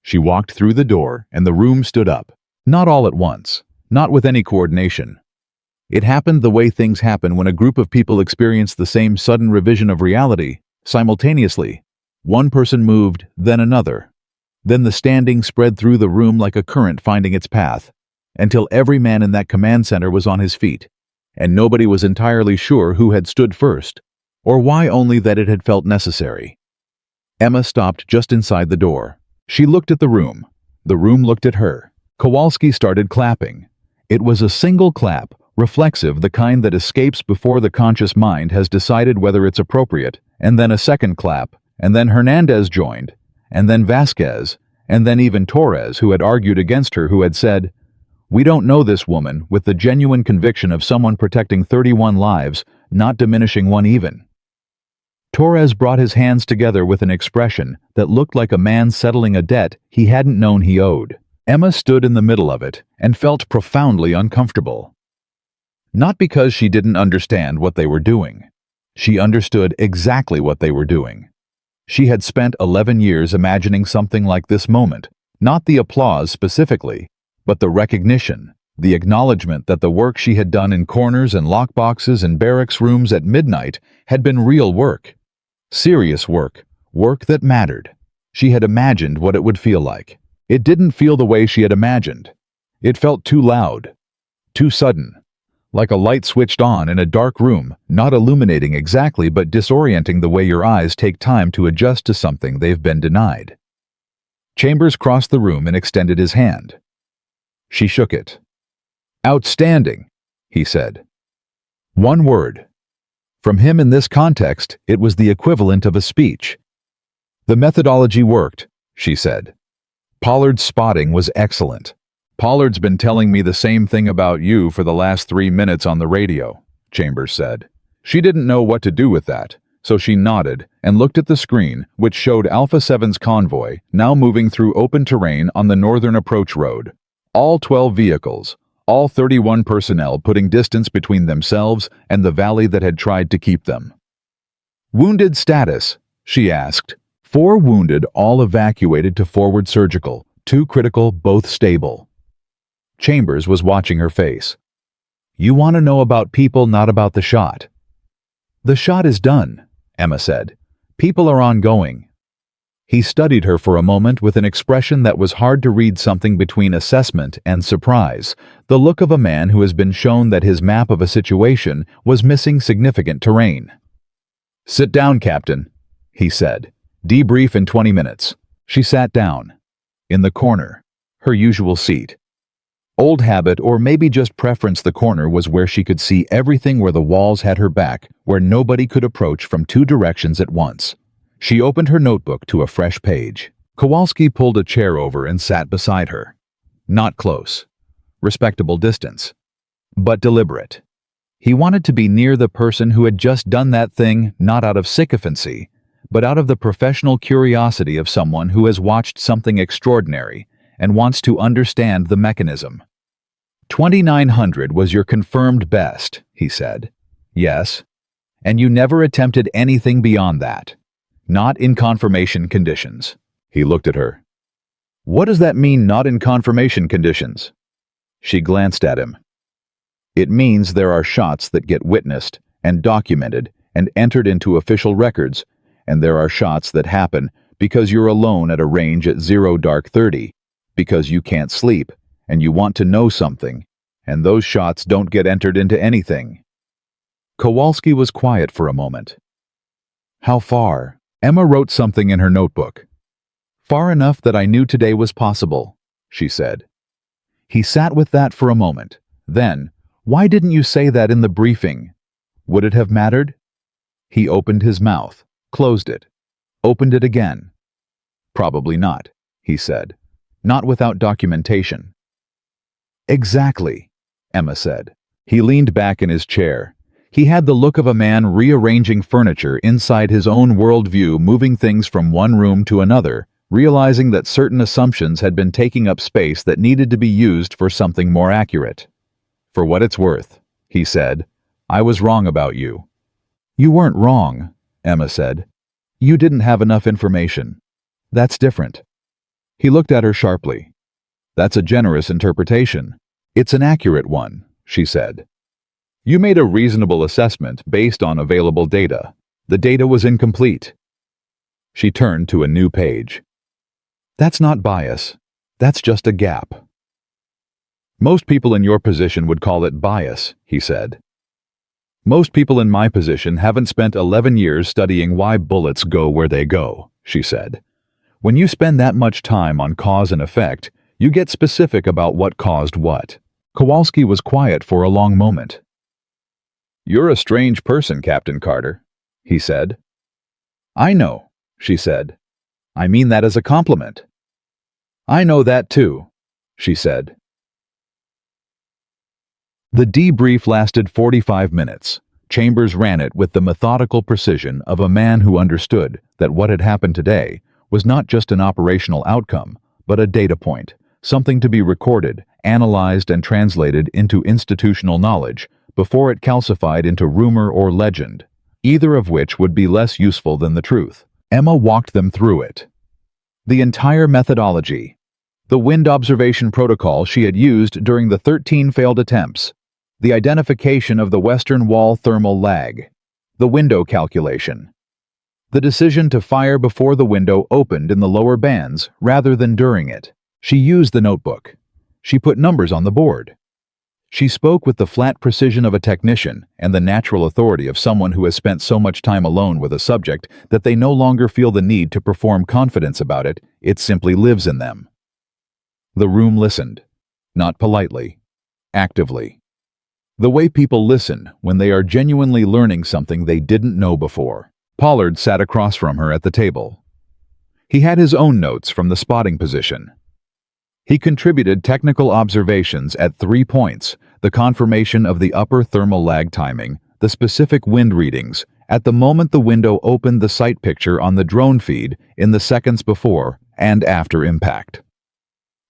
She walked through the door, and the room stood up. Not all at once, not with any coordination. It happened the way things happen when a group of people experience the same sudden revision of reality, simultaneously. One person moved, then another. Then the standing spread through the room like a current finding its path, until every man in that command center was on his feet, and nobody was entirely sure who had stood first, or why only that it had felt necessary. Emma stopped just inside the door. She looked at the room. The room looked at her. Kowalski started clapping. It was a single clap, reflexive, the kind that escapes before the conscious mind has decided whether it's appropriate, and then a second clap, and then Hernandez joined, and then Vasquez, and then even Torres, who had argued against her, who had said, "We don't know this woman," with the genuine conviction of someone protecting 31 lives, not diminishing one even. Torres brought his hands together with an expression that looked like a man settling a debt he hadn't known he owed. Emma stood in the middle of it and felt profoundly uncomfortable. Not because she didn't understand what they were doing. She understood exactly what they were doing. She had spent 11 years imagining something like this moment, not the applause specifically, but the recognition, the acknowledgement that the work she had done in corners and lockboxes and barracks rooms at midnight had been real work. Serious work, work that mattered. She had imagined what it would feel like. It didn't feel the way she had imagined. It felt too loud, too sudden, like a light switched on in a dark room, not illuminating exactly but disorienting the way your eyes take time to adjust to something they've been denied. Chambers crossed the room and extended his hand. She shook it. "Outstanding," he said. One word. From him in this context, it was the equivalent of a speech. "The methodology worked," she said. "Pollard's spotting was excellent. Pollard's been telling me the same thing about you for the last 3 minutes on the radio," Chambers said. She didn't know what to do with that, so she nodded and looked at the screen, which showed Alpha 7's convoy now moving through open terrain on the northern approach road. All 12 vehicles, all 31 personnel putting distance between themselves and the valley that had tried to keep them. "Wounded status?" she asked. 4 wounded, all evacuated to forward surgical, 2 critical, both stable. Chambers was watching her face. "You want to know about people, not about the shot." "The shot is done," Emma said. "People are ongoing." He studied her for a moment with an expression that was hard to read, something between assessment and surprise, the look of a man who has been shown that his map of a situation was missing significant terrain. "Sit down, Captain," he said. "Debrief in 20 minutes. She sat down. In the corner. Her usual seat. Old habit, or maybe just preference, the corner was where she could see everything, where the walls had her back, where nobody could approach from 2 directions at once. She opened her notebook to a fresh page. Kowalski pulled a chair over and sat beside her. Not close. Respectable distance. But deliberate. He wanted to be near the person who had just done that thing, not out of sycophancy, but out of the professional curiosity of someone who has watched something extraordinary and wants to understand the mechanism. 2,900 was your confirmed best, he said. Yes. And you never attempted anything beyond that. Not in confirmation conditions. He looked at her. What does that mean, not in confirmation conditions? She glanced at him. It means there are shots that get witnessed and documented and entered into official records, and there are shots that happen because you're alone at a range at 0 dark 30, because you can't sleep and you want to know something, and those shots don't get entered into anything. Kowalski was quiet for a moment. How far? Emma wrote something in her notebook. Far enough that I knew today was possible, she said. He sat with that for a moment. Then, why didn't you say that in the briefing? Would it have mattered? He opened his mouth, closed it, opened it again. Probably not, he said. Not without documentation. Exactly, Emma said. He leaned back in his chair. He had the look of a man rearranging furniture inside his own worldview, moving things from one room to another, realizing that certain assumptions had been taking up space that needed to be used for something more accurate. For what it's worth, he said, I was wrong about you. You weren't wrong, Emma said. You didn't have enough information. That's different. He looked at her sharply. That's a generous interpretation. It's an accurate one, she said. You made a reasonable assessment based on available data. The data was incomplete. She turned to a new page. That's not bias. That's just a gap. Most people in your position would call it bias, he said. Most people in my position haven't spent 11 years studying why bullets go where they go, she said. When you spend that much time on cause and effect, you get specific about what caused what. Kowalski was quiet for a long moment. You're a strange person, Captain Carter, he said. I know, she said. I mean that as a compliment. I know that too, she said. The debrief lasted 45 minutes. Chambers ran it with the methodical precision of a man who understood that what had happened today was not just an operational outcome, but a data point, something to be recorded, analyzed, and translated into institutional knowledge before it calcified into rumor or legend, either of which would be less useful than the truth. Emma walked them through it. The entire methodology, the wind observation protocol she had used during the 13 failed attempts, the identification of the western wall thermal lag, the window calculation, the decision to fire before the window opened in the lower bands rather than during it. She used the notebook. She put numbers on the board. She spoke with the flat precision of a technician and the natural authority of someone who has spent so much time alone with a subject that they no longer feel the need to perform confidence about it, it simply lives in them. The room listened, not politely, actively. The way people listen when they are genuinely learning something they didn't know before. Pollard sat across from her at the table. He had his own notes from the spotting position. He contributed technical observations at 3 points, the confirmation of the upper thermal lag timing, the specific wind readings, at the moment the window opened the sight picture on the drone feed in the seconds before and after impact.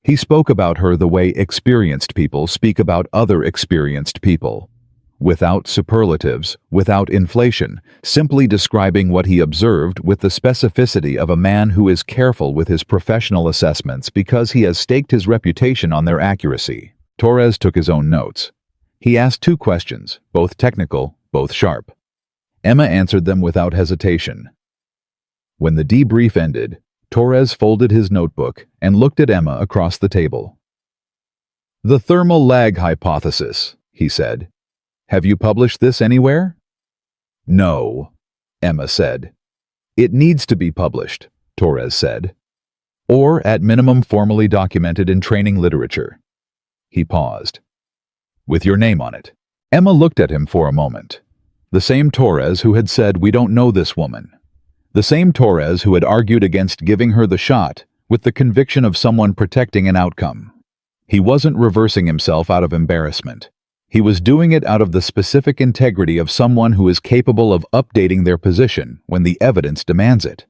He spoke about her the way experienced people speak about other experienced people. Without superlatives, without inflation, simply describing what he observed with the specificity of a man who is careful with his professional assessments because he has staked his reputation on their accuracy. Torres took his own notes. He asked 2 questions, both technical, both sharp. Emma answered them without hesitation. When the debrief ended, Torres folded his notebook and looked at Emma across the table. The thermal lag hypothesis, he said. Have you published this anywhere? No, Emma said. It needs to be published, Torres said. Or, at minimum, formally documented in training literature. He paused. With your name on it. Emma looked at him for a moment. The same Torres who had said, we don't know this woman. The same Torres who had argued against giving her the shot with the conviction of someone protecting an outcome. He wasn't reversing himself out of embarrassment. He was doing it out of the specific integrity of someone who is capable of updating their position when the evidence demands it.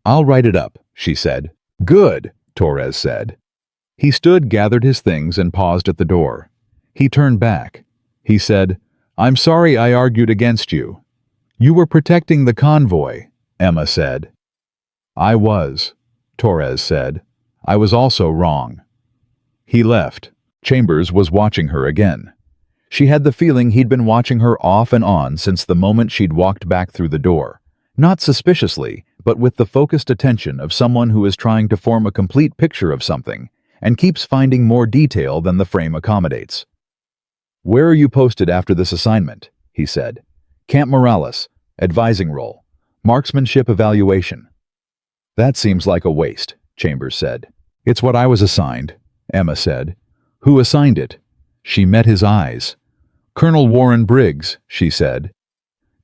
I'll write it up, she said. Good, Torres said. He stood, gathered his things, and paused at the door. He turned back. He said, I'm sorry I argued against you. You were protecting the convoy, Emma said. I was, Torres said. I was also wrong. He left. Chambers was watching her again. She had the feeling he'd been watching her off and on since the moment she'd walked back through the door. Not suspiciously, but with the focused attention of someone who is trying to form a complete picture of something and keeps finding more detail than the frame accommodates. Where are you posted after this assignment? He said. Camp Morales, advising role. Marksmanship evaluation. That seems like a waste, Chambers said. It's what I was assigned, Emma said. Who assigned it? She met his eyes. Colonel Warren Briggs, she said.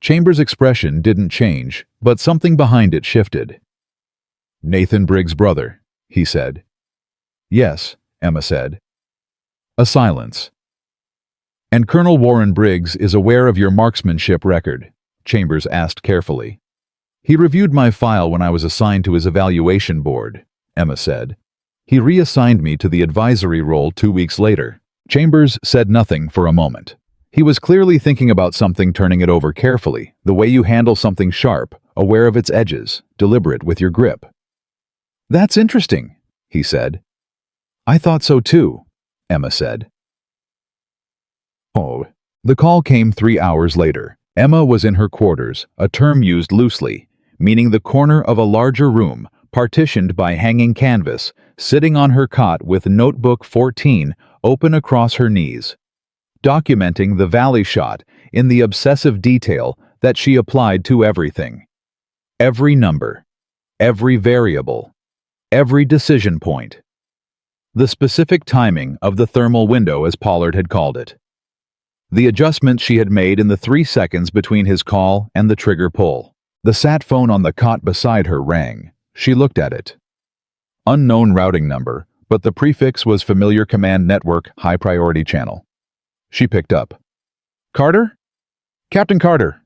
Chambers' expression didn't change, but something behind it shifted. Nathan Briggs' brother, he said. Yes, Emma said. A silence. And Colonel Warren Briggs is aware of your marksmanship record, Chambers asked carefully. He reviewed my file when I was assigned to his evaluation board, Emma said. He reassigned me to the advisory role 2 weeks later. Chambers said nothing for a moment. He was clearly thinking about something, turning it over carefully, the way you handle something sharp, aware of its edges, deliberate with your grip. That's interesting, he said. I thought so too, Emma said. Oh. The call came 3 hours later. Emma was in her quarters, a term used loosely, meaning the corner of a larger room, partitioned by hanging canvas, sitting on her cot with notebook 14 open across her knees, documenting the valley shot in the obsessive detail that she applied to everything. Every number, every variable, every decision point. The specific timing of the thermal window, as Pollard had called it. The adjustments she had made in the 3 seconds between his call and the trigger pull. The sat phone on the cot beside her rang. She looked at it. Unknown routing number, but the prefix was familiar command network high priority channel. She picked up. Carter? Captain Carter.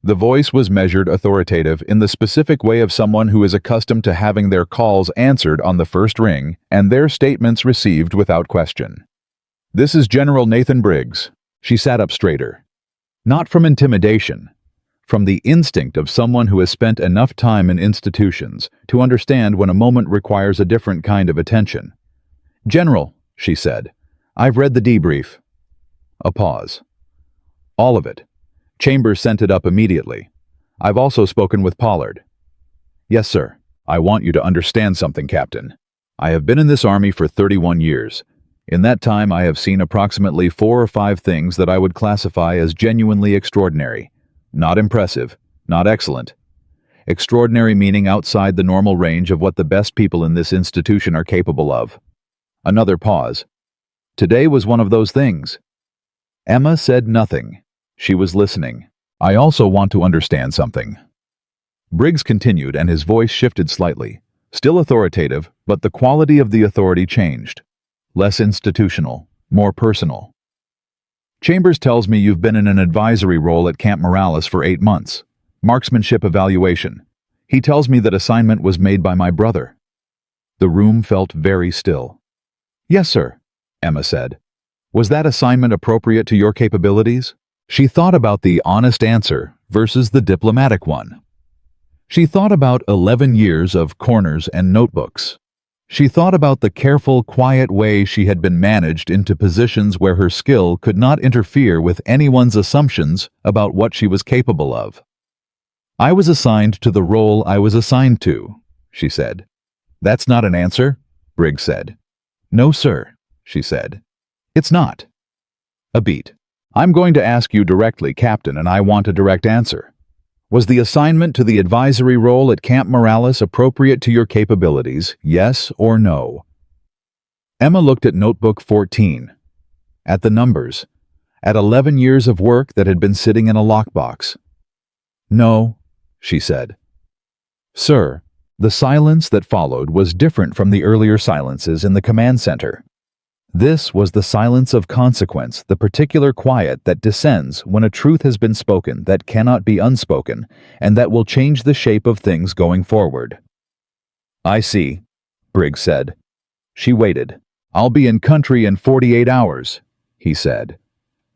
The voice was measured authoritative in the specific way of someone who is accustomed to having their calls answered on the first ring and their statements received without question. This is General Nathan Briggs. She sat up straighter. Not from intimidation, from the instinct of someone who has spent enough time in institutions to understand when a moment requires a different kind of attention. General, she said, I've read the debrief. A pause. All of it. Chambers sent it up immediately. I've also spoken with Pollard. Yes, sir. I want you to understand something, Captain. I have been in this army for 31 years. In that time, I have seen approximately 4 or 5 things that I would classify as genuinely extraordinary. Not impressive, not excellent. Extraordinary meaning outside the normal range of what the best people in this institution are capable of. Another pause. Today was one of those things. Emma said nothing. She was listening. I also want to understand something. Briggs continued, and his voice shifted slightly. Still authoritative, but the quality of the authority changed. Less institutional, more personal. Chambers tells me you've been in an advisory role at Camp Morales for 8 months. Marksmanship evaluation. He tells me that assignment was made by my brother. The room felt very still. Yes, sir, Emma said. Was that assignment appropriate to your capabilities? She thought about the honest answer versus the diplomatic one. She thought about 11 years of corners and notebooks. She thought about the careful, quiet way she had been managed into positions where her skill could not interfere with anyone's assumptions about what she was capable of. I was assigned to the role I was assigned to, she said. That's not an answer, Briggs said. No, sir, she said. It's not. A beat. I'm going to ask you directly, Captain, and I want a direct answer. Was the assignment to the advisory role at Camp Morales appropriate to your capabilities, yes or no? Emma looked at notebook 14, at the numbers, at 11 years of work that had been sitting in a lockbox. No, she said. Sir, the silence that followed was different from the earlier silences in the command center. This was the silence of consequence, the particular quiet that descends when a truth has been spoken that cannot be unspoken, and that will change the shape of things going forward. I see, Briggs said. She waited. I'll be in country in 48 hours, he said.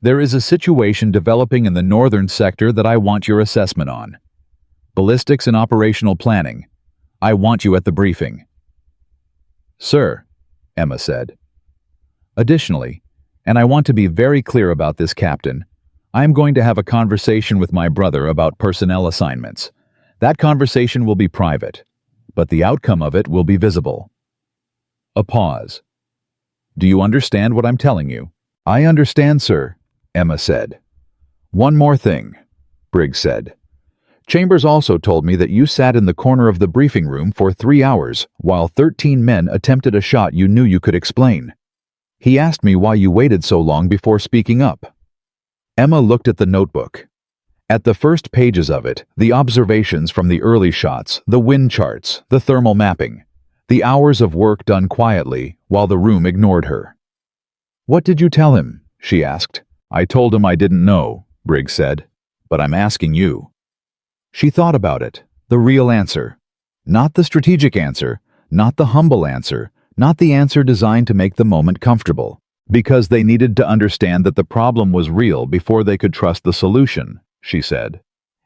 There is a situation developing in the northern sector that I want your assessment on. Ballistics and operational planning. I want you at the briefing. Sir, Emma said. Additionally, and I want to be very clear about this, Captain, I am going to have a conversation with my brother about personnel assignments. That conversation will be private, but the outcome of it will be visible. A pause. Do you understand what I'm telling you? I understand, sir, Emma said. One more thing, Briggs said. Chambers also told me that you sat in the corner of the briefing room for 3 hours while 13 men attempted a shot you knew you could explain. He asked me why you waited so long before speaking up. Emma looked at the notebook. At the first pages of it, the observations from the early shots, the wind charts, the thermal mapping, the hours of work done quietly while the room ignored her. "What did you tell him?" she asked. "I told him I didn't know," Briggs said, "but I'm asking you." She thought about it, the real answer. Not the strategic answer, not the humble answer, not the answer designed to make the moment comfortable, because they needed to understand that the problem was real before they could trust the solution, she said.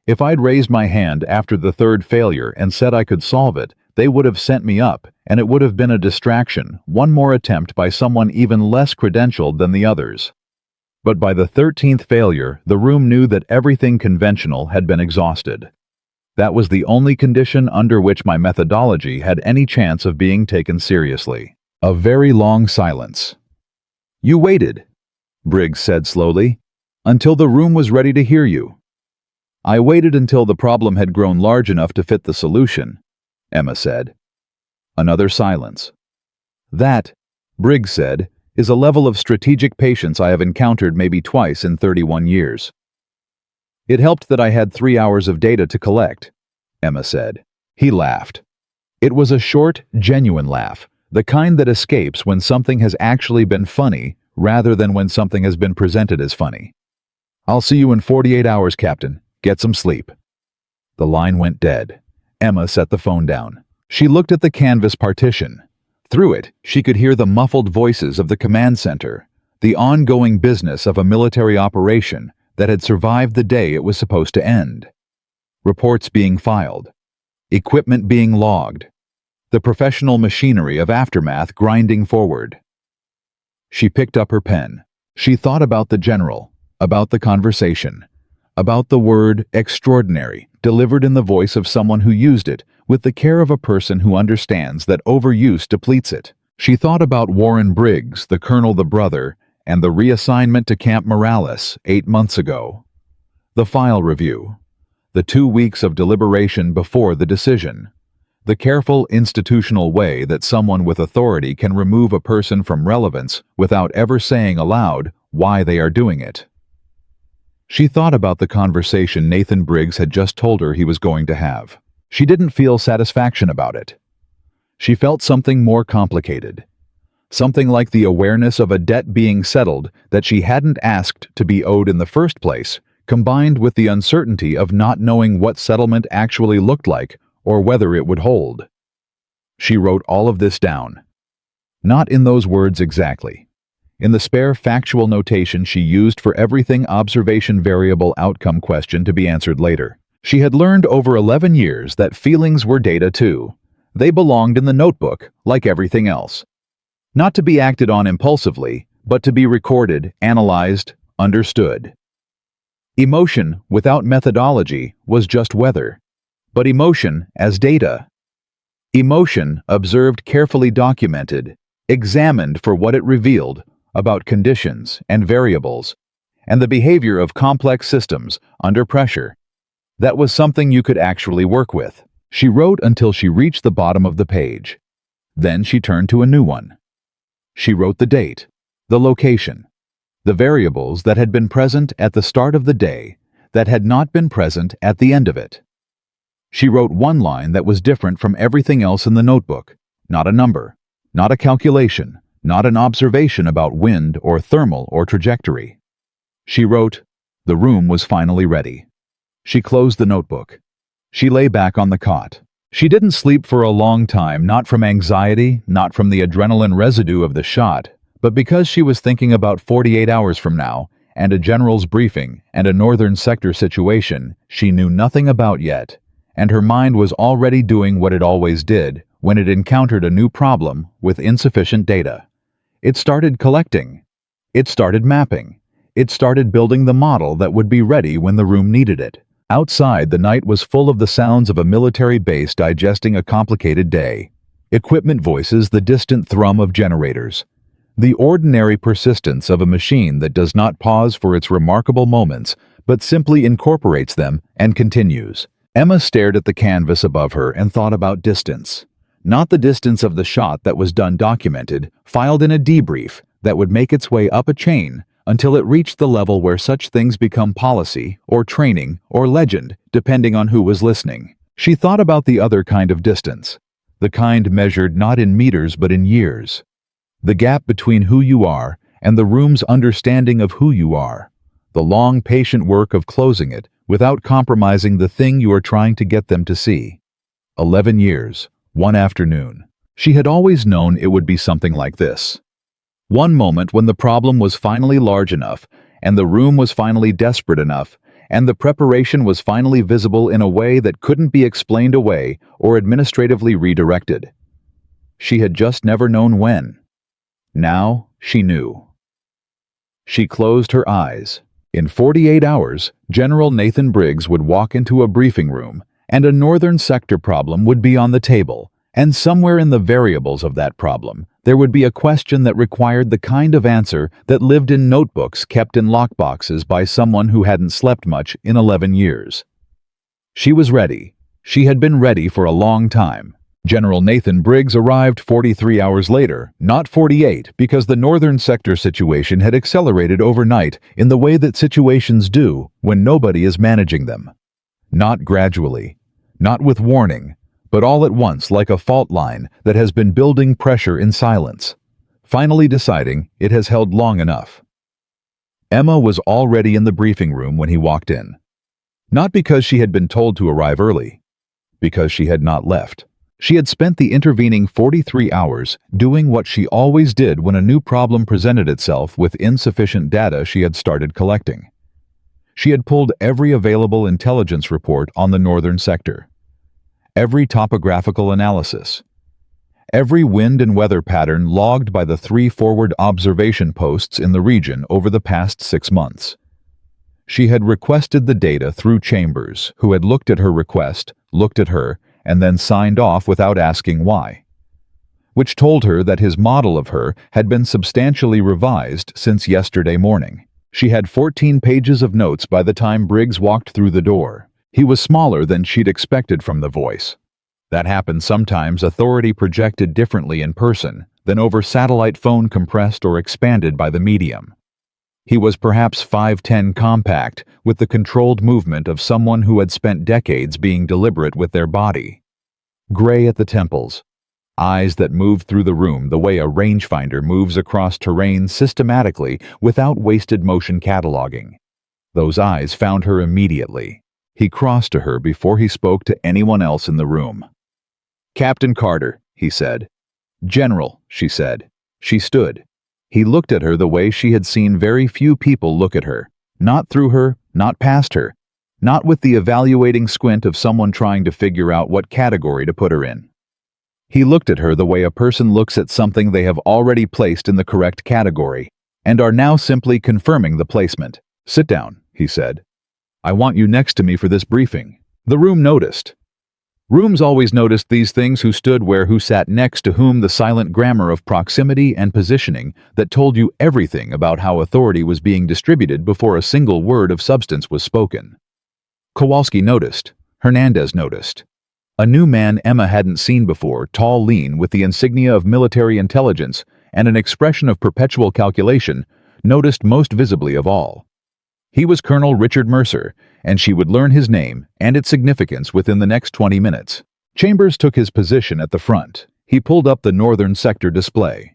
If I'd raised my hand after the third failure and said I could solve it, they would have sent me up, and it would have been a distraction, one more attempt by someone even less credentialed than the others. But by the 13th failure, the room knew that everything conventional had been exhausted. That was the only condition under which my methodology had any chance of being taken seriously. A very long silence. "You waited," Briggs said slowly, "until the room was ready to hear you." "I waited until the problem had grown large enough to fit the solution," Emma said. Another silence. "That," Briggs said, "is a level of strategic patience I have encountered maybe twice in 31 years. "It helped that I had 3 hours of data to collect," Emma said. He laughed. It was a short, genuine laugh, the kind that escapes when something has actually been funny rather than when something has been presented as funny. "I'll see you in 48 hours, Captain. Get some sleep." The line went dead. Emma set the phone down. She looked at the canvas partition. Through it, she could hear the muffled voices of the command center, the ongoing business of a military operation that had survived the day it was supposed to end. Reports being filed, equipment being logged, the professional machinery of aftermath grinding forward. She picked up her pen. She thought about the general, about the conversation, about the word extraordinary, delivered in the voice of someone who used it with the care of a person who understands that overuse depletes it. She thought about Warren Briggs, the colonel, the brother, and the reassignment to Camp Morales 8 months ago. The file review. The 2 weeks of deliberation before the decision. The careful institutional way that someone with authority can remove a person from relevance without ever saying aloud why they are doing it. She thought about the conversation Nathan Briggs had just told her he was going to have. She didn't feel satisfaction about it. She felt something more complicated. Something like the awareness of a debt being settled that she hadn't asked to be owed in the first place, combined with the uncertainty of not knowing what settlement actually looked like or whether it would hold. She wrote all of this down. Not in those words exactly. In the spare factual notation she used for everything observation variable outcome question to be answered later. She had learned over 11 years that feelings were data too. They belonged in the notebook like everything else. Not to be acted on impulsively, but to be recorded, analyzed, understood. Emotion without methodology was just weather, but emotion as data. Emotion observed, carefully documented, examined for what it revealed about conditions and variables, and the behavior of complex systems under pressure. That was something you could actually work with. She wrote until she reached the bottom of the page. Then she turned to a new one. She wrote the date, the location, the variables that had been present at the start of the day that had not been present at the end of it. She wrote one line that was different from everything else in the notebook, not a number, not a calculation, not an observation about wind or thermal or trajectory. She wrote, "The room was finally ready." She closed the notebook. She lay back on the cot. She didn't sleep for a long time, not from anxiety, not from the adrenaline residue of the shot, but because she was thinking about 48 hours from now, and a general's briefing, and a northern sector situation she knew nothing about yet, and her mind was already doing what it always did when it encountered a new problem with insufficient data. It started collecting. It started mapping. It started building the model that would be ready when the room needed it. Outside, the night was full of the sounds of a military base digesting a complicated day. Equipment voices, the distant thrum of generators. The ordinary persistence of a machine that does not pause for its remarkable moments, but simply incorporates them and continues. Emma stared at the canvas above her and thought about distance. Not the distance of the shot that was done documented, filed in a debrief that would make its way up a chain until it reached the level where such things become policy, or training, or legend, depending on who was listening. She thought about the other kind of distance, the kind measured not in meters but in years. The gap between who you are and the room's understanding of who you are. The long, patient work of closing it without compromising the thing you are trying to get them to see. 11 years, one afternoon. She had always known it would be something like this. One moment when the problem was finally large enough, and the room was finally desperate enough, and the preparation was finally visible in a way that couldn't be explained away or administratively redirected. She had just never known when. Now she knew. She closed her eyes. In 48 hours, General Nathan Briggs would walk into a briefing room, and a northern sector problem would be on the table, and somewhere in the variables of that problem, there would be a question that required the kind of answer that lived in notebooks kept in lockboxes by someone who hadn't slept much in 11 years. She was ready. She had been ready for a long time. General Nathan Briggs arrived 43 hours later, not 48, because the northern sector situation had accelerated overnight in the way that situations do when nobody is managing them. Not gradually, not with warning, but all at once like a fault line that has been building pressure in silence, finally deciding it has held long enough. Emma was already in the briefing room when he walked in. Not because she had been told to arrive early, because she had not left. She had spent the intervening 43 hours doing what she always did when a new problem presented itself with insufficient data she had started collecting. She had pulled every available intelligence report on the northern sector, every topographical analysis, every wind and weather pattern logged by the 3 forward observation posts in the region over the past 6 months. She had requested the data through Chambers, who had looked at her request, looked at her, and then signed off without asking why, which told her that his model of her had been substantially revised since yesterday morning. She had 14 pages of notes by the time Briggs walked through the door. He was smaller than she'd expected from the voice. That happened sometimes. Authority projected differently in person than over satellite phone, compressed or expanded by the medium. He was perhaps 5'10", compact, with the controlled movement of someone who had spent decades being deliberate with their body. Gray at the temples, eyes that moved through the room the way a rangefinder moves across terrain systematically without wasted motion cataloging. Those eyes found her immediately. He crossed to her before he spoke to anyone else in the room. "Captain Carter," he said. "General," she said. She stood. He looked at her the way she had seen very few people look at her, not through her, not past her, not with the evaluating squint of someone trying to figure out what category to put her in. He looked at her the way a person looks at something they have already placed in the correct category, and are now simply confirming the placement. "Sit down," he said. "I want you next to me for this briefing." The room noticed. Rooms always noticed these things: who stood where, who sat next to whom, the silent grammar of proximity and positioning that told you everything about how authority was being distributed before a single word of substance was spoken. Kowalski noticed. Hernandez noticed. A new man Emma hadn't seen before, tall, lean, with the insignia of military intelligence and an expression of perpetual calculation, noticed most visibly of all. He was Colonel Richard Mercer, and she would learn his name and its significance within the next 20 minutes. Chambers took his position at the front. He pulled up the northern sector display.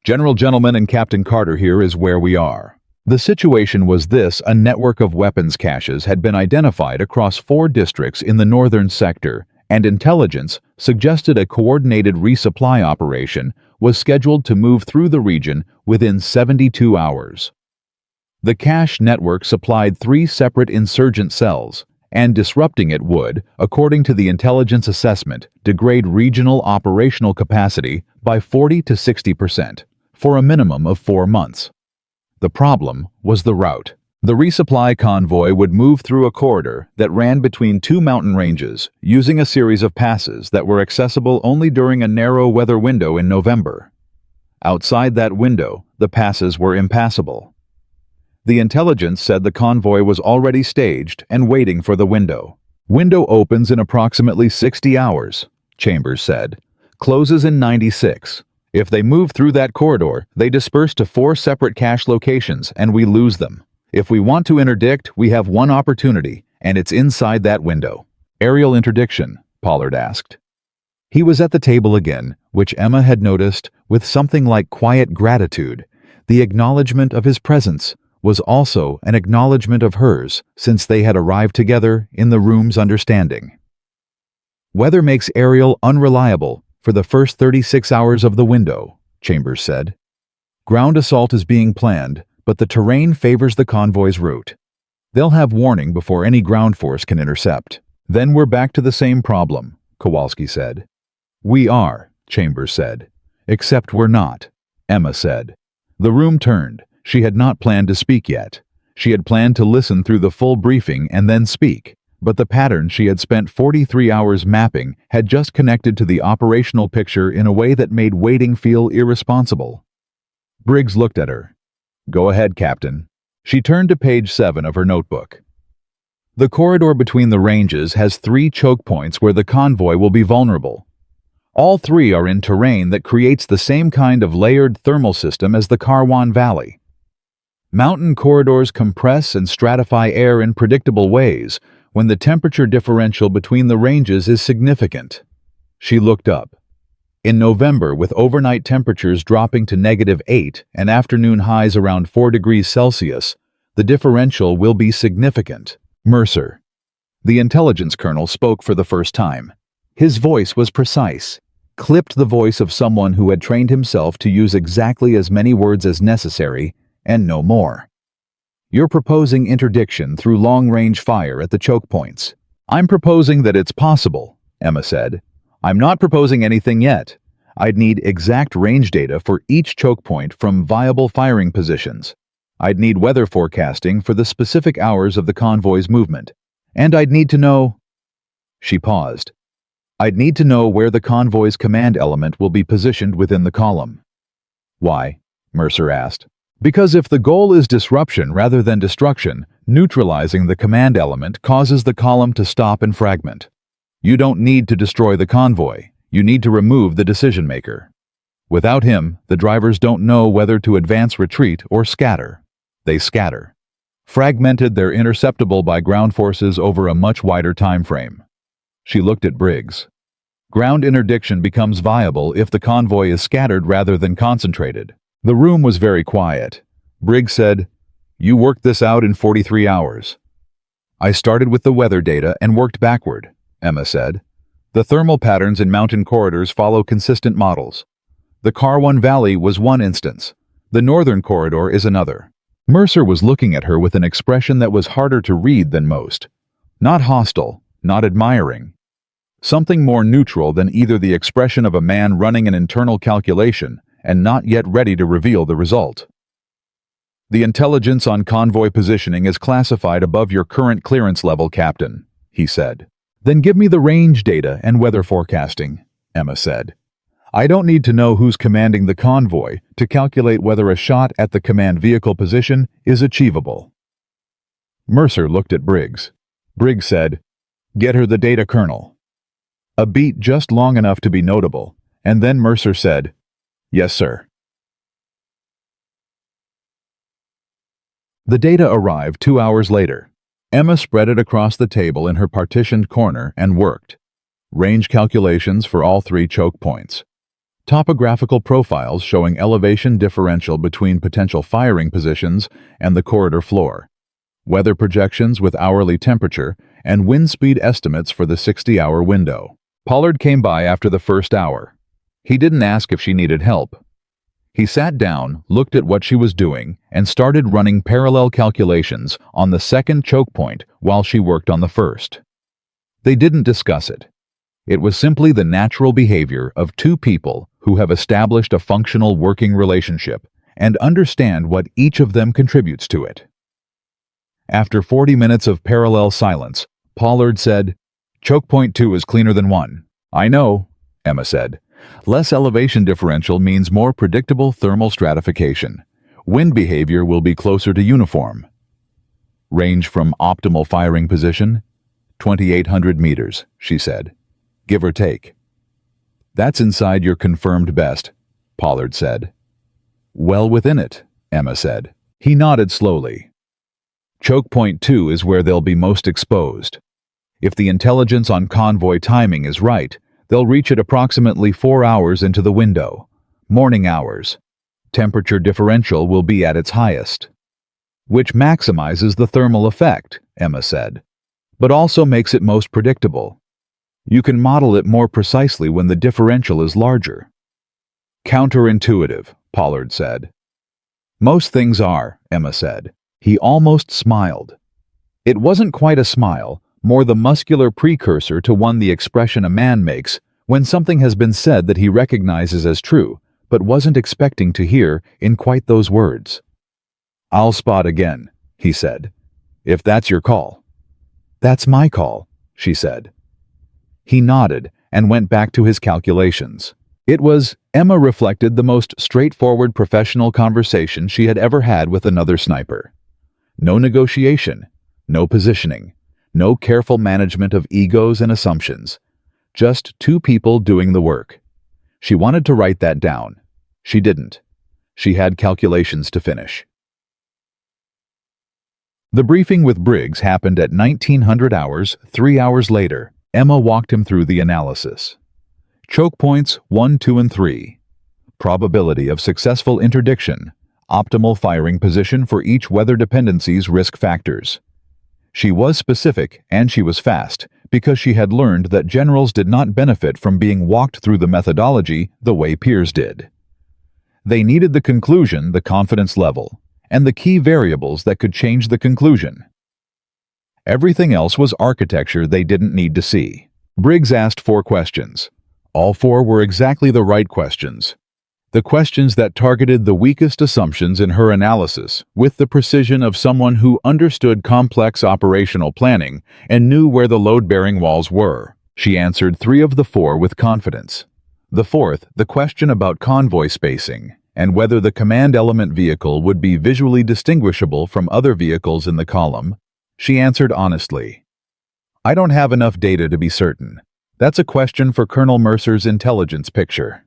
"General, gentlemen, and Captain Carter, here is where we are." The situation was this: a network of weapons caches had been identified across 4 districts in the northern sector, and intelligence suggested a coordinated resupply operation was scheduled to move through the region within 72 hours. The cache network supplied 3 separate insurgent cells, and disrupting it would, according to the intelligence assessment, degrade regional operational capacity by 40 to 60%, for a minimum of 4 months. The problem was the route. The resupply convoy would move through a corridor that ran between 2 mountain ranges, using a series of passes that were accessible only during a narrow weather window in November. Outside that window, the passes were impassable. The intelligence said the convoy was already staged and waiting for the window. Window opens in approximately 60 hours, Chambers said. Closes in 96. If they move through that corridor, they disperse to 4 separate cache locations and we lose them. If we want to interdict, we have one opportunity, and it's inside that window. Aerial interdiction, Pollard asked. He was at the table again, which Emma had noticed with something like quiet gratitude. The acknowledgement of his presence was also an acknowledgement of hers, since they had arrived together in the room's understanding. Weather makes aerial unreliable for the first 36 hours of the window, Chambers said. Ground assault is being planned, but the terrain favors the convoy's route. They'll have warning before any ground force can intercept. Then we're back to the same problem, Kowalski said. We are, Chambers said. Except we're not, Emma said. The room turned. She had not planned to speak yet. She had planned to listen through the full briefing and then speak, but the pattern she had spent 43 hours mapping had just connected to the operational picture in a way that made waiting feel irresponsible. Briggs looked at her. Go ahead, Captain. She turned to page 7 of her notebook. The corridor between the ranges has 3 choke points where the convoy will be vulnerable. All 3 are in terrain that creates the same kind of layered thermal system as the Karwan Valley. Mountain corridors compress and stratify air in predictable ways when the temperature differential between the ranges is significant. She looked up. In November, with overnight temperatures dropping to -8 and afternoon highs around 4 degrees Celsius, the differential will be significant. Mercer. The intelligence colonel spoke for the first time. His voice was precise, clipped the voice of someone who had trained himself to use exactly as many words as necessary and no more. You're proposing interdiction through long-range fire at the choke points. I'm proposing that it's possible, Emma said. I'm not proposing anything yet. I'd need exact range data for each choke point from viable firing positions. I'd need weather forecasting for the specific hours of the convoy's movement. And I'd need to know... She paused. I'd need to know where the convoy's command element will be positioned within the column. Why? Mercer asked. Because if the goal is disruption rather than destruction, neutralizing the command element causes the column to stop and fragment. You don't need to destroy the convoy. You need to remove the decision-maker. Without him, the drivers don't know whether to advance, retreat, or scatter. They scatter. Fragmented, they're interceptable by ground forces over a much wider time frame. She looked at Briggs. Ground interdiction becomes viable if the convoy is scattered rather than concentrated. The room was very quiet. Briggs said, You worked this out in 43 hours. I started with the weather data and worked backward, Emma said. The thermal patterns in mountain corridors follow consistent models. The Karwan Valley was one instance. The northern corridor is another. Mercer was looking at her with an expression that was harder to read than most. Not hostile, not admiring. Something more neutral than either the expression of a man running an internal calculation and not yet ready to reveal the result. The intelligence on convoy positioning is classified above your current clearance level, Captain, he said. Then give me the range data and weather forecasting, Emma said. I don't need to know who's commanding the convoy to calculate whether a shot at the command vehicle position is achievable. Mercer looked at Briggs. Briggs said, Get her the data, Colonel. A beat just long enough to be notable, and then Mercer said, Yes, sir. The data arrived 2 hours later. Emma spread it across the table in her partitioned corner and worked. Range calculations for all 3 choke points. Topographical profiles showing elevation differential between potential firing positions and the corridor floor. Weather projections with hourly temperature and wind speed estimates for the 60-hour window. Pollard came by after the first hour. He didn't ask if she needed help. He sat down, looked at what she was doing, and started running parallel calculations on the second choke point while she worked on the first. They didn't discuss it. It was simply the natural behavior of 2 people who have established a functional working relationship and understand what each of them contributes to it. After 40 minutes of parallel silence, Pollard said, Choke point 2 is cleaner than 1. I know, Emma said. Less elevation differential means more predictable thermal stratification. Wind behavior will be closer to uniform. Range from optimal firing position? 2,800 meters, she said. Give or take. That's inside your confirmed best, Pollard said. Well within it, Emma said. He nodded slowly. Choke point 2 is where they'll be most exposed. If the intelligence on convoy timing is right, they'll reach it approximately 4 hours into the window. Morning hours. Temperature differential will be at its highest. Which maximizes the thermal effect, Emma said, but also makes it most predictable. You can model it more precisely when the differential is larger. Counterintuitive, Pollard said. Most things are, Emma said. He almost smiled. It wasn't quite a smile, more the muscular precursor to one the expression a man makes when something has been said that he recognizes as true, but wasn't expecting to hear in quite those words. I'll spot again, he said. If that's your call. That's my call, she said. He nodded and went back to his calculations. It was, Emma reflected, the most straightforward professional conversation she had ever had with another sniper. No negotiation, no positioning, no careful management of egos and assumptions. Just two people doing the work. She wanted to write that down. She didn't. She had calculations to finish. The briefing with Briggs happened at 1900 hours, 3 hours later. Emma walked him through the analysis. Choke points 1, 2, and 3. Probability of successful interdiction. Optimal firing position for each weather dependency's risk factors. She was specific and she was fast because she had learned that generals did not benefit from being walked through the methodology the way peers did. They needed the conclusion, the confidence level, and the key variables that could change the conclusion. Everything else was architecture they didn't need to see. Briggs asked 4 questions. All 4 were exactly the right questions. The questions that targeted the weakest assumptions in her analysis with the precision of someone who understood complex operational planning and knew where the load-bearing walls were. She answered 3 of the 4 with confidence. The 4th, the question about convoy spacing and whether the command element vehicle would be visually distinguishable from other vehicles in the column, she answered honestly. I don't have enough data to be certain. That's a question for Colonel Mercer's intelligence picture.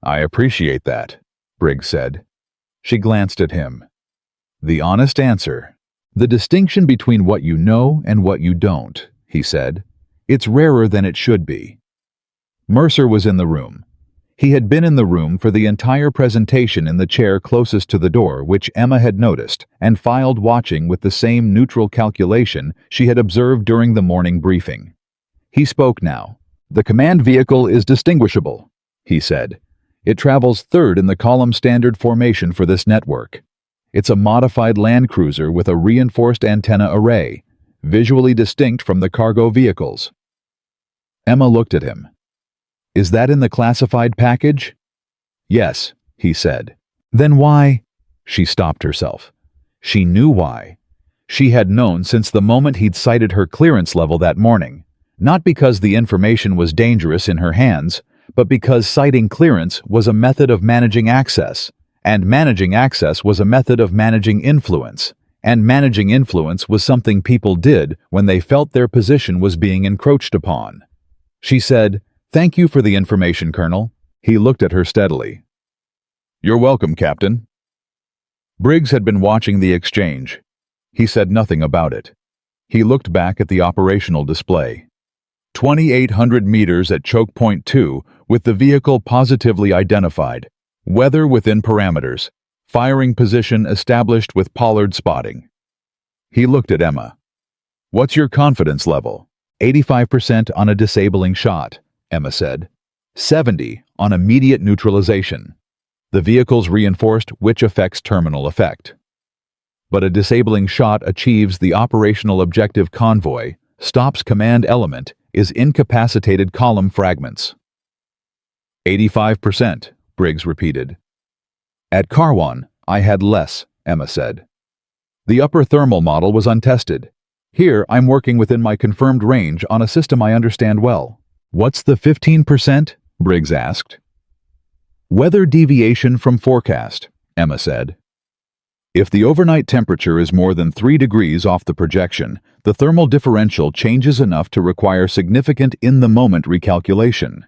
I appreciate that, Briggs said. She glanced at him. The honest answer. The distinction between what you know and what you don't, he said. It's rarer than it should be. Mercer was in the room. He had been in the room for the entire presentation in the chair closest to the door, which Emma had noticed, and filed watching with the same neutral calculation she had observed during the morning briefing. He spoke now. The command vehicle is distinguishable, he said. It travels 3rd in the column standard formation for this network. It's a modified land cruiser with a reinforced antenna array, visually distinct from the cargo vehicles. Emma looked at him. Is that in the classified package? Yes, he said. Then why? She stopped herself. She knew why. She had known since the moment he'd cited her clearance level that morning, not because the information was dangerous in her hands, but because citing clearance was a method of managing access, and managing access was a method of managing influence, and managing influence was something people did when they felt their position was being encroached upon. She said, Thank you for the information, Colonel. He looked at her steadily. You're welcome, Captain. Briggs had been watching the exchange. He said nothing about it. He looked back at the operational display. 2,800 meters at choke point 2 with the vehicle positively identified. Weather within parameters. Firing position established with Pollard spotting. He looked at Emma. What's your confidence level? 85% on a disabling shot, Emma said. 70 on immediate neutralization. The vehicle's reinforced, which affects terminal effect. But a disabling shot achieves the operational objective convoy, stops command element, is incapacitated column fragments. 85%, Briggs repeated. At Karwan, I had less, Emma said. The upper thermal model was untested. Here, I'm working within my confirmed range on a system I understand well. What's the 15%? Briggs asked. Weather deviation from forecast, Emma said. If the overnight temperature is more than 3 degrees off the projection, the thermal differential changes enough to require significant in-the-moment recalculation.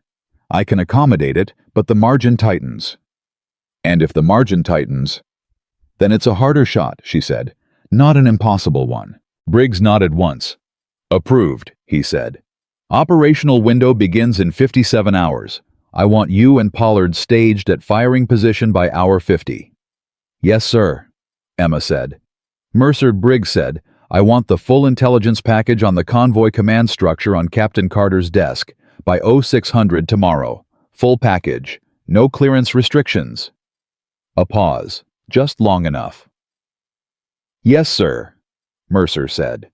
I can accommodate it, but the margin tightens. And if the margin tightens, then it's a harder shot, she said, not an impossible one. Briggs nodded once. Approved, he said. Operational window begins in 57 hours. I want you and Pollard staged at firing position by hour 50. Yes, sir, Emma said. Mercer Briggs said, I want the full intelligence package on the convoy command structure on Captain Carter's desk by 0600 tomorrow. Full package. No clearance restrictions. A pause. Just long enough. Yes, sir, Mercer said.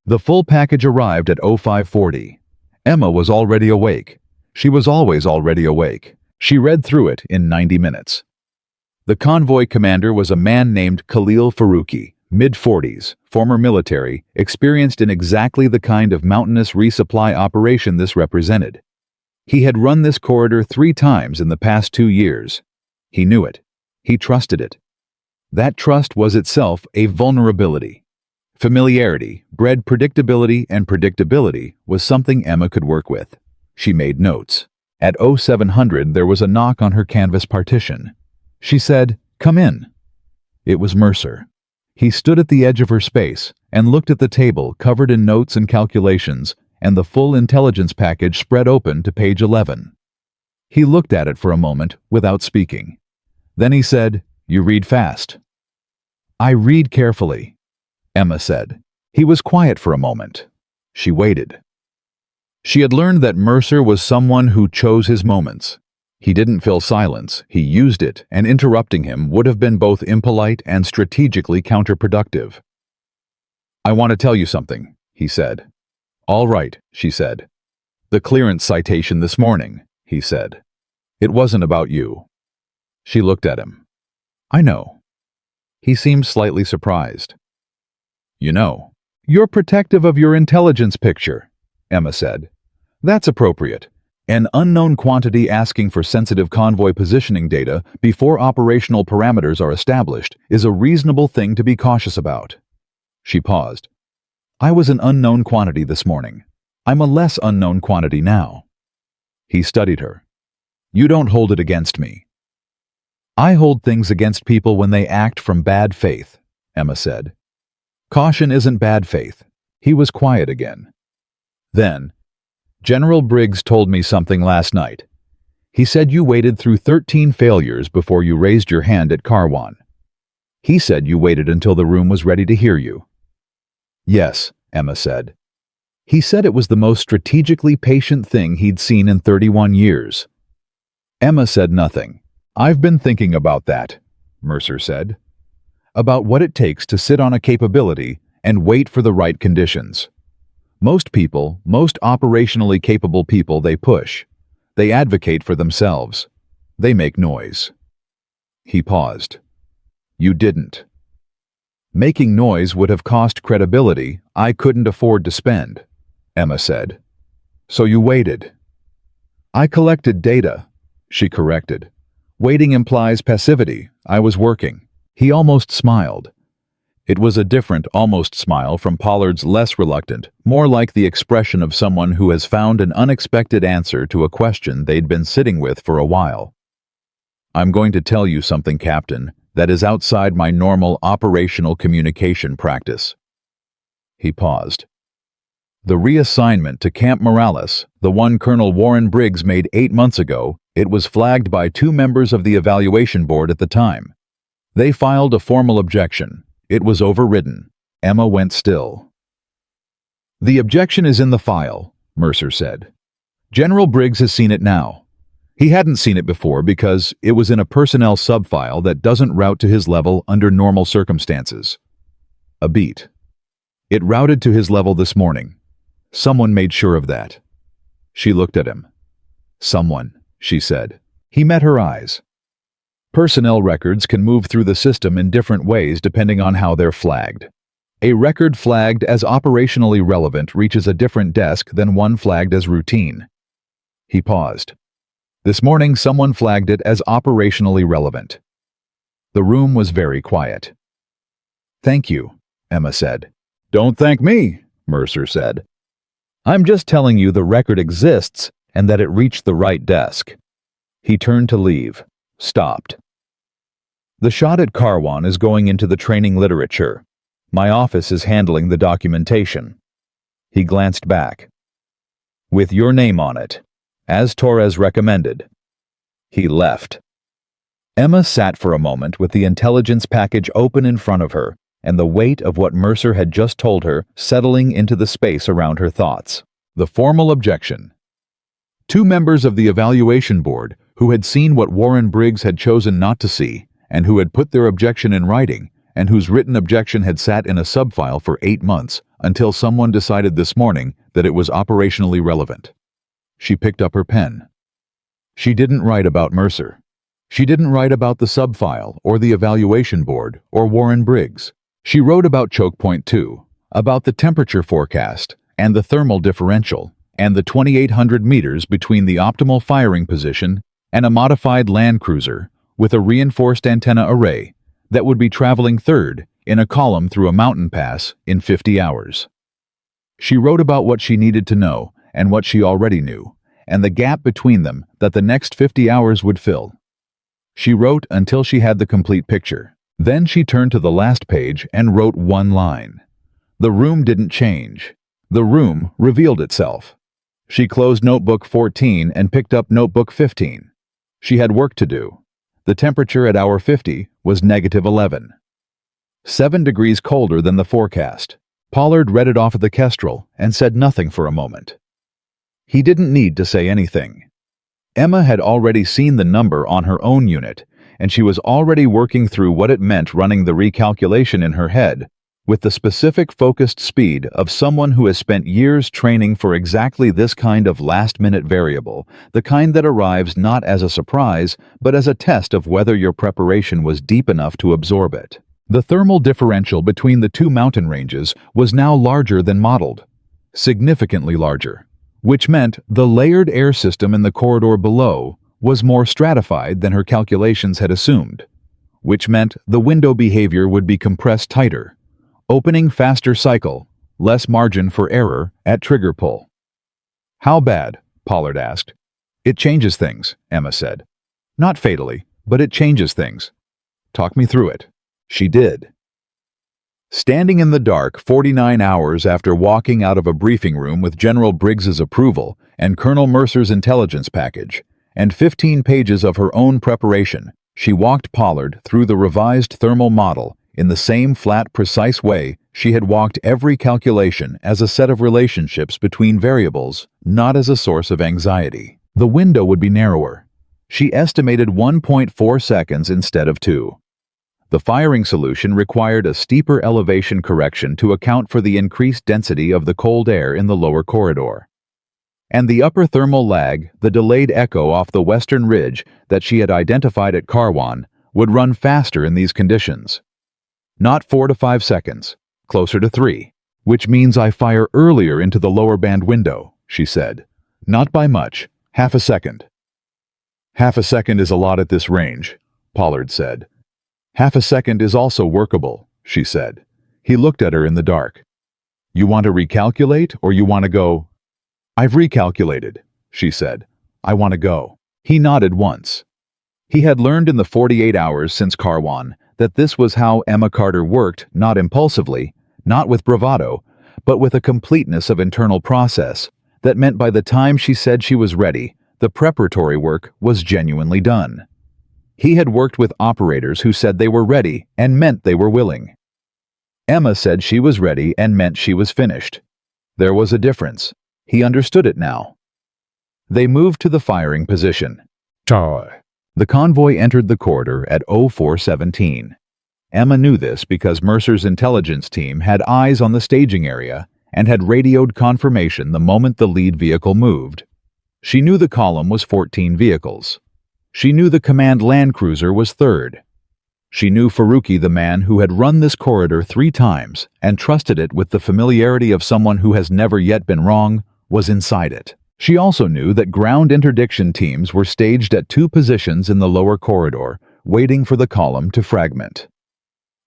The full package arrived at 0540. Emma was already awake. She was always already awake. She read through it in 90 minutes. The convoy commander was a man named Khalil Faruqi, mid-40s, former military, experienced in exactly the kind of mountainous resupply operation this represented. He had run this corridor 3 times in the past 2 years. He knew it. He trusted it. That trust was itself a vulnerability. Familiarity, bred predictability, and predictability was something Emma could work with. She made notes. At 0700 there was a knock on her canvas partition. She said, "Come in." It was Mercer. He stood at the edge of her space and looked at the table covered in notes and calculations and the full intelligence package spread open to page 11. He looked at it for a moment without speaking. Then he said, "You read fast." "I read carefully," Emma said. He was quiet for a moment. She waited. She had learned that Mercer was someone who chose his moments. He didn't fill silence, he used it, and interrupting him would have been both impolite and strategically counterproductive. "I want to tell you something," he said. "All right," she said. "The clearance citation this morning," he said. "It wasn't about you." She looked at him. "I know." He seemed slightly surprised. "You know. You're protective of your intelligence picture," Emma said. "That's appropriate. An unknown quantity asking for sensitive convoy positioning data before operational parameters are established is a reasonable thing to be cautious about." She paused. "I was an unknown quantity this morning. I'm a less unknown quantity now." He studied her. "You don't hold it against me." "I hold things against people when they act from bad faith," Emma said. "Caution isn't bad faith." He was quiet again. Then, "General Briggs told me something last night. He said you waited through 13 failures before you raised your hand at Karwan. He said you waited until the room was ready to hear you." "Yes," Emma said. "He said it was the most strategically patient thing he'd seen in 31 years. Emma said nothing. "I've been thinking about that," Mercer said. "About what it takes to sit on a capability and wait for the right conditions. Most people, most operationally capable people, they push. They advocate for themselves. They make noise." He paused. "You didn't." "Making noise would have cost credibility I couldn't afford to spend," Emma said. "So you waited." "I collected data," she corrected. "Waiting implies passivity. I was working." He almost smiled. It was a different, almost smile from Pollard's less reluctant, more like the expression of someone who has found an unexpected answer to a question they'd been sitting with for a while. "I'm going to tell you something, Captain, that is outside my normal operational communication practice." He paused. "The reassignment to Camp Morales, the one Colonel Warren Briggs made 8 months ago, it was flagged by 2 members of the evaluation board at the time. They filed a formal objection. It was overridden." Emma went still. "The objection is in the file," Mercer said. "General Briggs has seen it now. He hadn't seen it before because it was in a personnel subfile that doesn't route to his level under normal circumstances." A beat. "It routed to his level this morning. Someone made sure of that." She looked at him. "Someone," she said. He met her eyes. "Personnel records can move through the system in different ways depending on how they're flagged. A record flagged as operationally relevant reaches a different desk than one flagged as routine." He paused. This morning, someone flagged it as operationally relevant. The room was very quiet. "Thank you," Emma said. "Don't thank me," Mercer said. "I'm just telling you the record exists and that it reached the right desk." He turned to leave, stopped. "The shot at Karwan is going into the training literature. My office is handling the documentation." He glanced back. "With your name on it, as Torres recommended." He left. Emma sat for a moment with the intelligence package open in front of her and the weight of what Mercer had just told her settling into the space around her thoughts. The formal objection. Two members of the evaluation board, who had seen what Warren Briggs had chosen not to see, and who had put their objection in writing, and whose written objection had sat in a subfile for 8 months, until someone decided this morning that it was operationally relevant. She picked up her pen. She didn't write about Mercer. She didn't write about the subfile, or the evaluation board, or Warren Briggs. She wrote about choke point 2, about the temperature forecast, and the thermal differential, and the 2,800 meters between the optimal firing position and a modified land cruiser with a reinforced antenna array that would be traveling third in a column through a mountain pass in 50 hours. She wrote about what she needed to know and what she already knew, and the gap between them that the next 50 hours would fill. She wrote until she had the complete picture. Then she turned to the last page and wrote one line. The room didn't change. The room revealed itself. She closed notebook 14 and picked up notebook 15. She had work to do. The temperature at hour 50 was -11. 7 degrees colder than the forecast. Pollard read it off of the Kestrel and said nothing for a moment. He didn't need to say anything. Emma had already seen the number on her own unit, and she was already working through what it meant running the recalculation in her head, with the specific focused speed of someone who has spent years training for exactly this kind of last-minute variable, the kind that arrives not as a surprise, but as a test of whether your preparation was deep enough to absorb it. The thermal differential between the two mountain ranges was now larger than modeled, significantly larger, which meant the layered air system in the corridor below was more stratified than her calculations had assumed, which meant the window behavior would be compressed tighter, opening faster cycle, less margin for error at trigger pull. "How bad?" Pollard asked. "It changes things," Emma said. "Not fatally, but it changes things." "Talk me through it." She did. Standing in the dark 49 hours after walking out of a briefing room with General Briggs's approval and Colonel Mercer's intelligence package, and 15 pages of her own preparation, she walked Pollard through the revised thermal model in the same flat, precise way she had walked every calculation as a set of relationships between variables, not as a source of anxiety. The window would be narrower. She estimated 1.4 seconds instead of 2. The firing solution required a steeper elevation correction to account for the increased density of the cold air in the lower corridor. And the upper thermal lag, the delayed echo off the western ridge that she had identified at Karwan, would run faster in these conditions. Not 4 to 5 seconds, closer to 3, which means I fire earlier into the lower band window, she said. Not by much, half a second. Half a second is a lot at this range, Pollard said. Half a second is also workable, she said. He looked at her in the dark. You want to recalculate or you want to go? I've recalculated, she said. I want to go. He nodded once. He had learned in the 48 hours since Karwan that this was how Emma Carter worked, not impulsively, not with bravado, but with a completeness of internal process that meant by the time she said she was ready, the preparatory work was genuinely done. He had worked with operators who said they were ready and meant they were willing. Emma said she was ready and meant she was finished. There was a difference. He understood it now. They moved to the firing position. The convoy entered the corridor at 0417. Emma knew this because Mercer's intelligence team had eyes on the staging area and had radioed confirmation the moment the lead vehicle moved. She knew the column was 14 vehicles. She knew the command land cruiser was third. She knew Faruqi, the man who had run this corridor 3 times and trusted it with the familiarity of someone who has never yet been wrong, was inside it. She also knew that ground interdiction teams were staged at 2 positions in the lower corridor, waiting for the column to fragment.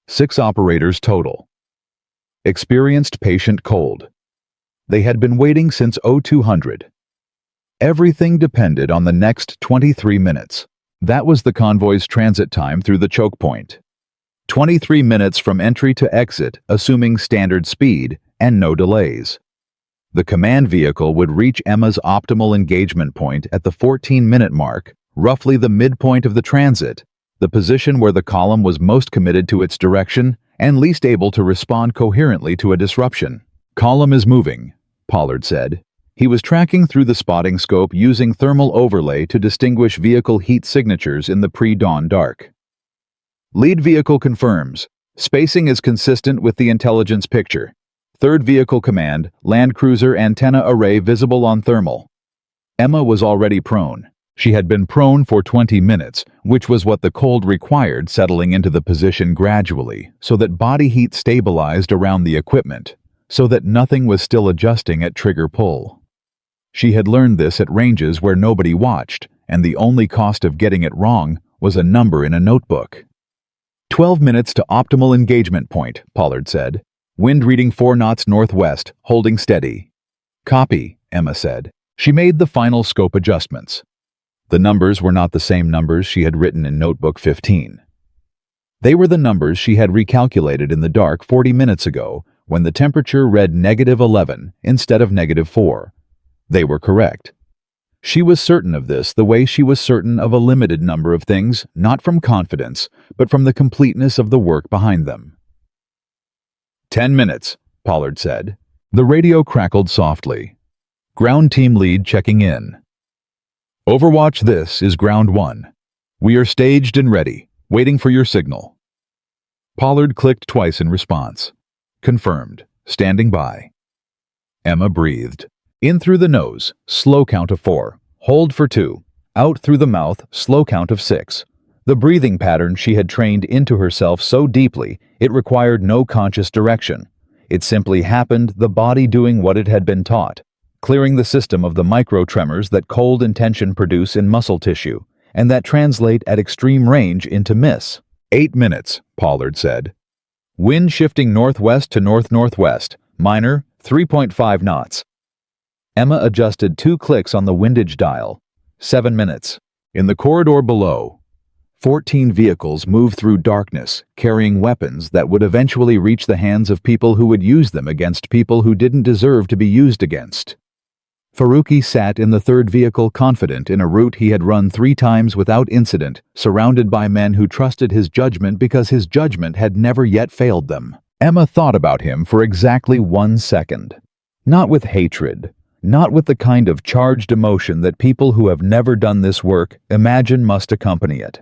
6 operators total. Experienced patient cold. They had been waiting since 0200. Everything depended on the next 23 minutes. That was the convoy's transit time through the choke point. 23 minutes from entry to exit, assuming standard speed and no delays. The command vehicle would reach Emma's optimal engagement point at the 14-minute mark, roughly the midpoint of the transit, the position where the column was most committed to its direction and least able to respond coherently to a disruption. "Column is moving," Pollard said. He was tracking through the spotting scope using thermal overlay to distinguish vehicle heat signatures in the pre-dawn dark. "Lead vehicle confirms. Spacing is consistent with the intelligence picture. Third vehicle command, land cruiser antenna array visible on thermal." Emma was already prone. She had been prone for 20 minutes, which was what the cold required, settling into the position gradually, so that body heat stabilized around the equipment, so that nothing was still adjusting at trigger pull. She had learned this at ranges where nobody watched, and the only cost of getting it wrong was a number in a notebook. 12 minutes to optimal engagement point, Pollard said. Wind reading 4 knots northwest, holding steady. Copy, Emma said. She made the final scope adjustments. The numbers were not the same numbers she had written in Notebook 15. They were the numbers she had recalculated in the dark 40 minutes ago when the temperature read -11 instead of -4. They were correct. She was certain of this the way she was certain of a limited number of things, not from confidence, but from the completeness of the work behind them. 10 minutes, Pollard said. The radio crackled softly. Ground team lead checking in. Overwatch, this is Ground 1. We are staged and ready, waiting for your signal. Pollard clicked twice in response. Confirmed, standing by. Emma breathed. In through the nose, slow count of 4. Hold for 2. Out through the mouth, slow count of 6. The breathing pattern she had trained into herself so deeply, it required no conscious direction. It simply happened, the body doing what it had been taught, clearing the system of the micro-tremors that cold and tension produce in muscle tissue, and that translate at extreme range into miss. 8 minutes, Pollard said. Wind shifting northwest to north-northwest, minor, 3.5 knots. Emma adjusted 2 clicks on the windage dial. 7 minutes. In the corridor below, 14 vehicles moved through darkness, carrying weapons that would eventually reach the hands of people who would use them against people who didn't deserve to be used against. Faruqi sat in the third vehicle, confident in a route he had run 3 times without incident, surrounded by men who trusted his judgment because his judgment had never yet failed them. Emma thought about him for exactly 1 second. Not with hatred, not with the kind of charged emotion that people who have never done this work imagine must accompany it.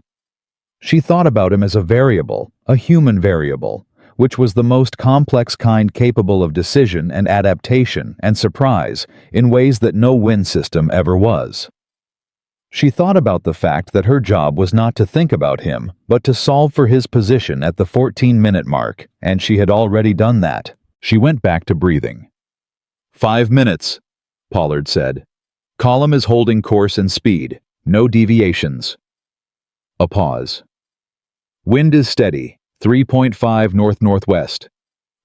She thought about him as a variable, a human variable, which was the most complex kind capable of decision and adaptation and surprise in ways that no wind system ever was. She thought about the fact that her job was not to think about him, but to solve for his position at the 14-minute mark, and she had already done that. She went back to breathing. 5 minutes, Pollard said. Column is holding course and speed, no deviations. A pause. Wind is steady, 3.5 north-northwest.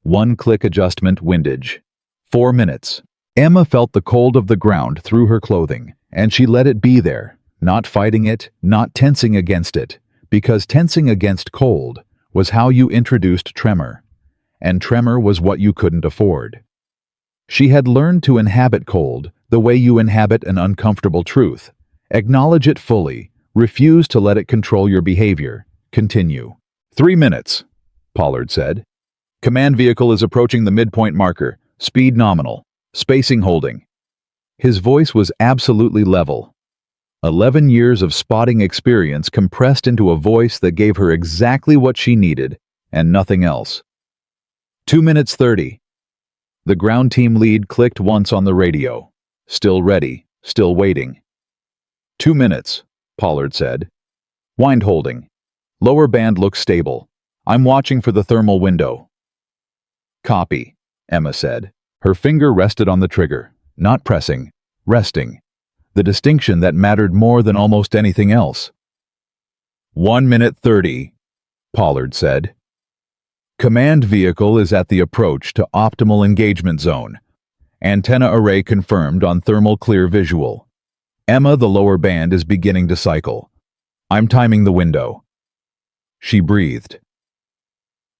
1 click adjustment windage. 4 minutes. Emma felt the cold of the ground through her clothing, and she let it be there, not fighting it, not tensing against it, because tensing against cold was how you introduced tremor, and tremor was what you couldn't afford. She had learned to inhabit cold the way you inhabit an uncomfortable truth. Acknowledge it fully, refuse to let it control your behavior. Continue. 3 minutes, Pollard said. Command vehicle is approaching the midpoint marker. Speed nominal. Spacing holding. His voice was absolutely level. 11 years of spotting experience compressed into a voice that gave her exactly what she needed, and nothing else. 2 minutes 30. The ground team lead clicked once on the radio. Still ready, still waiting. 2 minutes, Pollard said. Wind holding. Lower band looks stable. I'm watching for the thermal window. Copy, Emma said. Her finger rested on the trigger, not pressing, resting. The distinction that mattered more than almost anything else. 1 minute 30, Pollard said. Command vehicle is at the approach to optimal engagement zone. Antenna array confirmed on thermal clear visual. Emma, the lower band, is beginning to cycle. I'm timing the window. She breathed.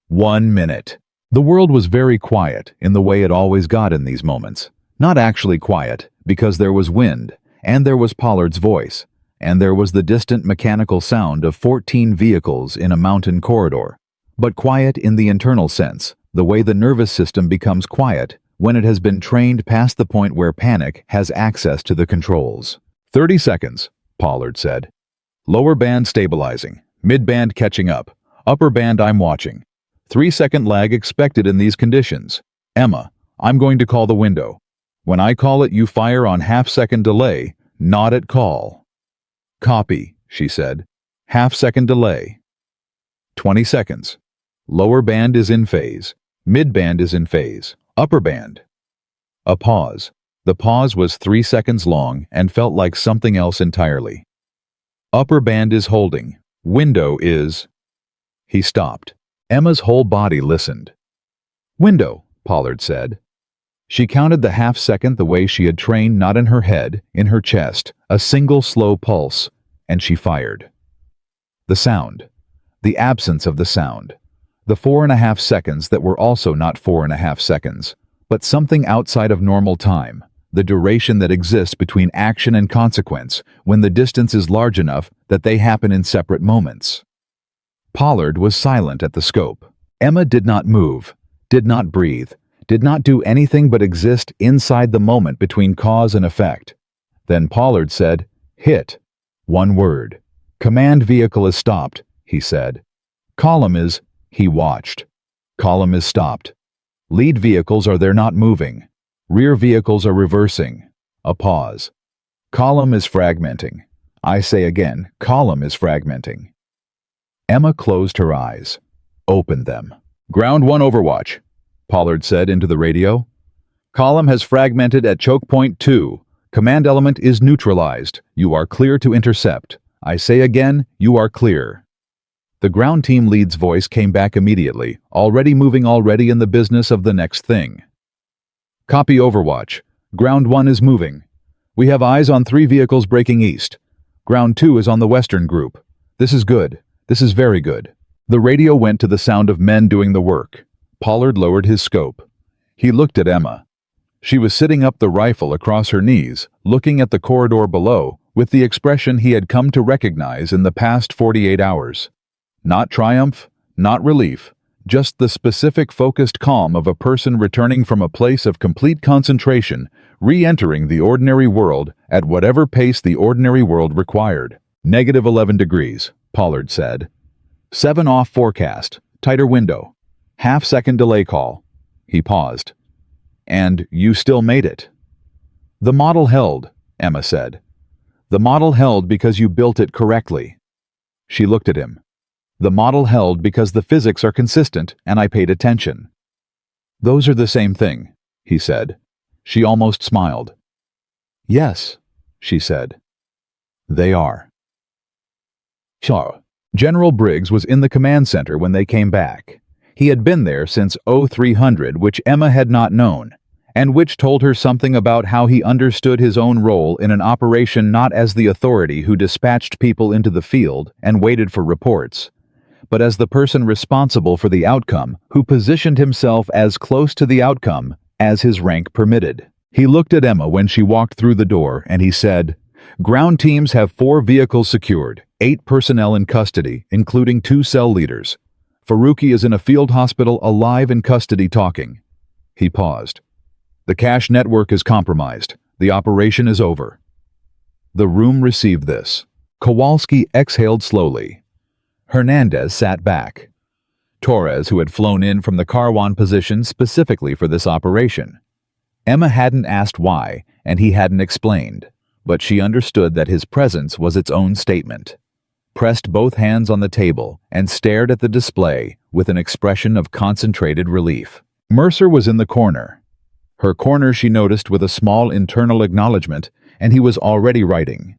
1 minute. The world was very quiet in the way it always got in these moments. Not actually quiet, because there was wind, and there was Pollard's voice, and there was the distant mechanical sound of 14 vehicles in a mountain corridor. But quiet in the internal sense, the way the nervous system becomes quiet when it has been trained past the point where panic has access to the controls. 30 seconds, Pollard said. Lower band stabilizing, mid-band catching up, upper band I'm watching. 3-second lag expected in these conditions. Emma, I'm going to call the window. When I call it, you fire on half-second delay, not at call. Copy, she said. Half-second delay. 20 seconds. Lower band is in phase. Mid-band is in phase. Upper band. A pause. The pause was 3 seconds long and felt like something else entirely. Upper band is holding. Window is... He stopped. Emma's whole body listened. Window, Pollard said. She counted the half-second the way she had trained, not in her head, in her chest, a single slow pulse, and she fired. The sound. The absence of the sound. The 4.5 seconds that were also not 4.5 seconds, but something outside of normal time, the duration that exists between action and consequence when the distance is large enough that they happen in separate moments. Pollard was silent at the scope. Emma did not move, did not breathe, did not do anything but exist inside the moment between cause and effect. Then Pollard said, "Hit." One word. Command vehicle is stopped, he said. Column is... He watched. Column is stopped. Lead vehicles are there not moving. Rear vehicles are reversing. A pause. Column is fragmenting. I say again, column is fragmenting. Emma closed her eyes. Opened them. Ground 1 overwatch, Pollard said into the radio. Column has fragmented at choke point 2. Command element is neutralized. You are clear to intercept. I say again, you are clear. The ground team lead's voice came back immediately, already moving, already in the business of the next thing. Copy overwatch. Ground 1 is moving. We have eyes on 3 vehicles breaking east. Ground 2 is on the western group. This is good. This is very good. The radio went to the sound of men doing the work. Pollard lowered his scope. He looked at Emma. She was sitting up, the rifle across her knees, looking at the corridor below, with the expression he had come to recognize in the past 48 hours. Not triumph, not relief, just the specific focused calm of a person returning from a place of complete concentration, re-entering the ordinary world at whatever pace the ordinary world required. -11 degrees, Pollard said. 7 off forecast, tighter window. Half-second delay call. He paused. And you still made it. The model held, Emma said. The model held because you built it correctly. She looked at him. The model held because the physics are consistent and I paid attention. Those are the same thing, he said. She almost smiled. Yes, she said. They are. Sure. General Briggs was in the command center when they came back. He had been there since 0300, which Emma had not known, and which told her something about how he understood his own role in an operation, not as the authority who dispatched people into the field and waited for reports, but as the person responsible for the outcome, who positioned himself as close to the outcome as his rank permitted. He looked at Emma when she walked through the door, and he said, "Ground teams have 4 vehicles secured, 8 personnel in custody, including 2 cell leaders. Faruqi is in a field hospital, alive, in custody, talking." He paused. "The cache network is compromised. The operation is over." The room received this. Kowalski exhaled slowly. Hernandez sat back. Torres, who had flown in from the Karwan position specifically for this operation. Emma hadn't asked why, and he hadn't explained, but she understood that his presence was its own statement. Pressed both hands on the table and stared at the display with an expression of concentrated relief. Mercer was in the corner. Her corner she noticed with a small internal acknowledgement, and he was already writing.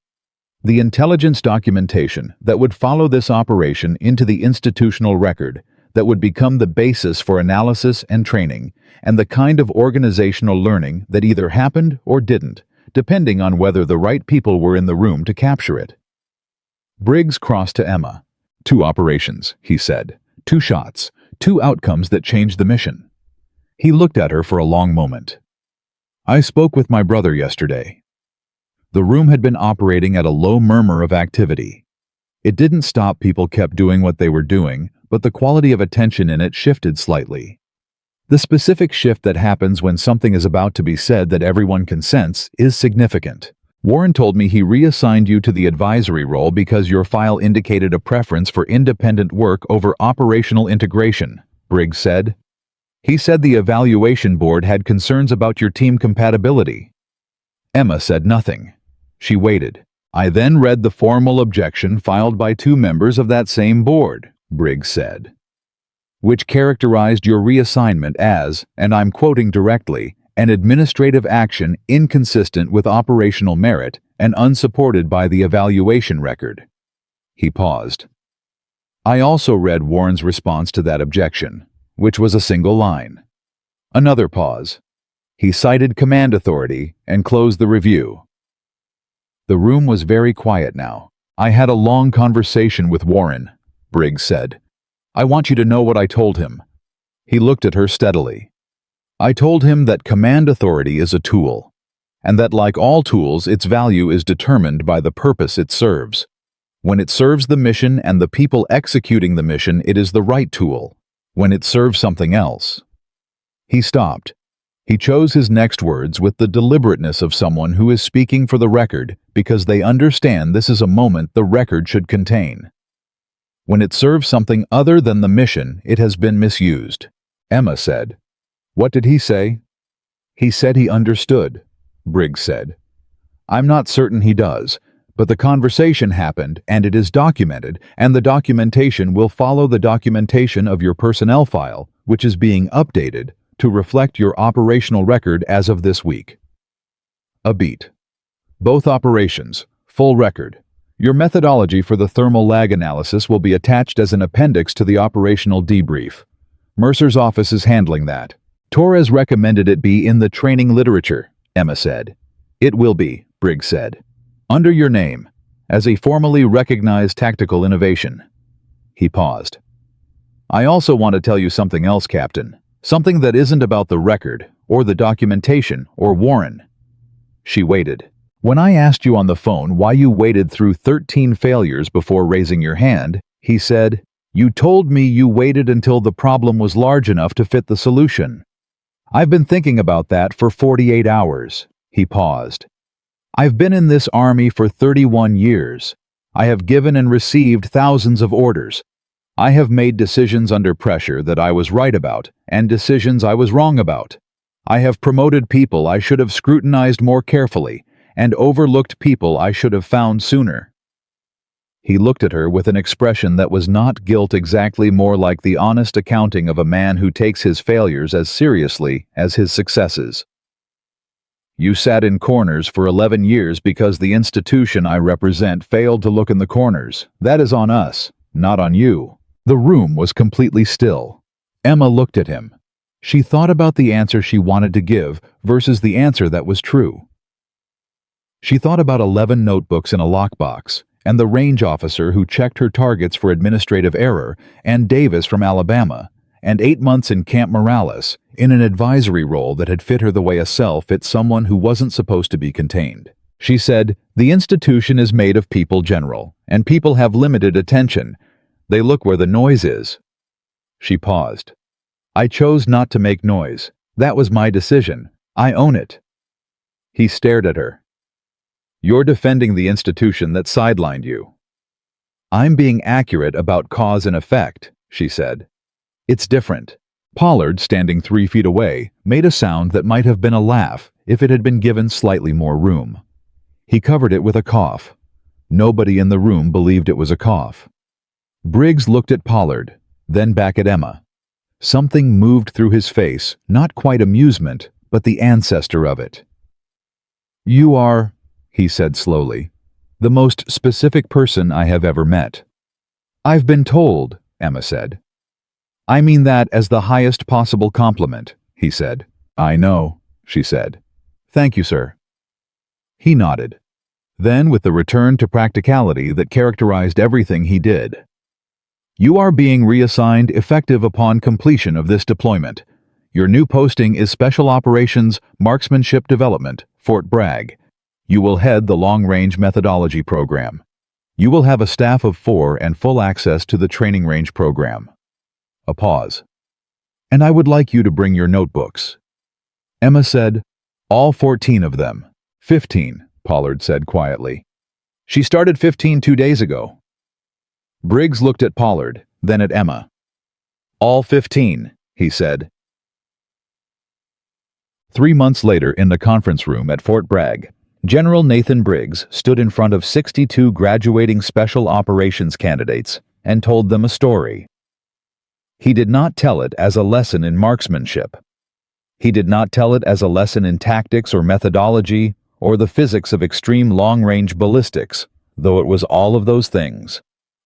The intelligence documentation that would follow this operation into the institutional record that would become the basis for analysis and training, and the kind of organizational learning that either happened or didn't, depending on whether the right people were in the room to capture it. Briggs crossed to Emma. 2 operations, he said. 2 shots. 2 outcomes that changed the mission. He looked at her for a long moment. I spoke with my brother yesterday. The room had been operating at a low murmur of activity. It didn't stop, people kept doing what they were doing, but the quality of attention in it shifted slightly. The specific shift that happens when something is about to be said that everyone can sense is significant. Warren told me he reassigned you to the advisory role because your file indicated a preference for independent work over operational integration, Briggs said. He said the evaluation board had concerns about your team compatibility. Emma said nothing. She waited. I then read the formal objection filed by 2 members of that same board, Briggs said, which characterized your reassignment as, and I'm quoting directly, an administrative action inconsistent with operational merit and unsupported by the evaluation record. He paused. I also read Warren's response to that objection, which was a single line. Another pause. He cited command authority and closed the review. The room was very quiet now. I had a long conversation with Warren, Briggs said. I want you to know what I told him. He looked at her steadily. I told him that command authority is a tool, and that like all tools, its value is determined by the purpose it serves. When it serves the mission and the people executing the mission, it is the right tool. When it serves something else. He stopped. He chose his next words with the deliberateness of someone who is speaking for the record because they understand this is a moment the record should contain. When it serves something other than the mission, it has been misused, Emma said. What did he say? He said he understood, Briggs said. I'm not certain he does, but the conversation happened and it is documented, and the documentation will follow the documentation of your personnel file, which is being updated to reflect your operational record as of this week. A beat. Both operations, full record. Your methodology for the thermal lag analysis will be attached as an appendix to the operational debrief. Mercer's office is handling that. Torres recommended it be in the training literature, Emma said. It will be, Briggs said. Under your name, as a formally recognized tactical innovation. He paused. I also want to tell you something else, Captain. Something that isn't about the record, or the documentation, or Warren. She waited. When I asked you on the phone why you waited through 13 failures before raising your hand, he said, you told me you waited until the problem was large enough to fit the solution. I've been thinking about that for 48 hours. He paused. I've been in this army for 31 years. I have given and received thousands of orders. I have made decisions under pressure that I was right about, and decisions I was wrong about. I have promoted people I should have scrutinized more carefully, and overlooked people I should have found sooner. He looked at her with an expression that was not guilt, exactly more like the honest accounting of a man who takes his failures as seriously as his successes. You sat in corners for 11 years because the institution I represent failed to look in the corners. That is on us, not on you. The room was completely still. Emma looked at him. She thought about the answer she wanted to give versus the answer that was true. She thought about 11 notebooks in a lockbox, and the range officer who checked her targets for administrative error, and Davis from Alabama, and 8 months in Camp Morales, in an advisory role that had fit her the way a cell fits someone who wasn't supposed to be contained. She said, the institution is made of people, General, and people have limited attention. They look where the noise is. She paused. I chose not to make noise. That was my decision. I own it. He stared at her. You're defending the institution that sidelined you. I'm being accurate about cause and effect, she said. It's different. Pollard, standing 3 feet away, made a sound that might have been a laugh if it had been given slightly more room. He covered it with a cough. Nobody in the room believed it was a cough. Briggs looked at Pollard, then back at Emma. Something moved through his face, not quite amusement, but the ancestor of it. "You are," he said slowly, "the most specific person I have ever met." "I've been told," Emma said. "I mean that as the highest possible compliment," he said. "I know," she said. "Thank you, sir." He nodded. Then, with the return to practicality that characterized everything he did, "You are being reassigned effective upon completion of this deployment. Your new posting is Special Operations Marksmanship Development, Fort Bragg. You will head the long-range methodology program. You will have a staff of 4 and full access to the training range program." A pause. "And I would like you to bring your notebooks." Emma said, "All 14 of them." 15, Pollard said quietly. "She started 15 2 days ago." Briggs looked at Pollard, then at Emma. "All 15, he said. 3 months later, in the conference room at Fort Bragg, General Nathan Briggs stood in front of 62 graduating special operations candidates and told them a story. He did not tell it as a lesson in marksmanship. He did not tell it as a lesson in tactics or methodology or the physics of extreme long-range ballistics, though it was all of those things.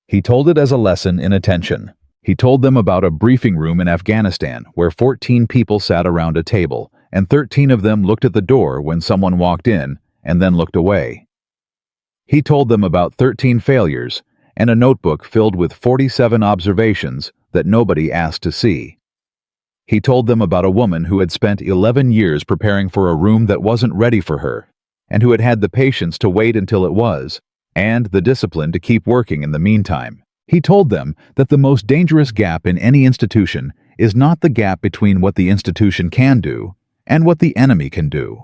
He told it as a lesson in attention. He told them about a briefing room in Afghanistan where 14 people sat around a table, and 13 of them looked at the door when someone walked in and then looked away. He told them about 13 failures and a notebook filled with 47 observations that nobody asked to see. He told them about a woman who had spent 11 years preparing for a room that wasn't ready for her, and who had had the patience to wait until it was, and the discipline to keep working in the meantime. He told them that the most dangerous gap in any institution is not the gap between what the institution can do and what the enemy can do.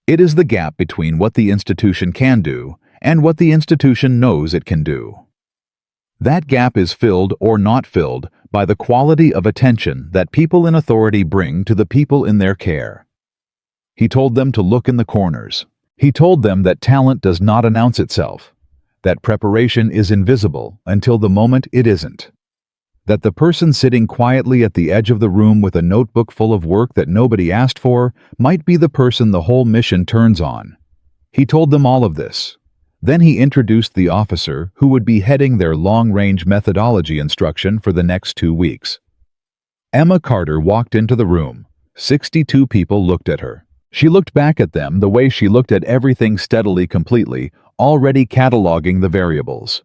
It is the gap between what the institution can do and what the institution knows it can do. That gap is filled or not filled by the quality of attention that people in authority bring to the people in their care. He told them to look in the corners. He told them that talent does not announce itself, that preparation is invisible until the moment it isn't, that the person sitting quietly at the edge of the room with a notebook full of work that nobody asked for might be the person the whole mission turns on. He told them all of this. Then he introduced the officer who would be heading their long-range methodology instruction for the next 2 weeks. Emma Carter walked into the room. 62 people looked at her. She looked back at them the way she looked at everything steadily, completely, already cataloging the variables.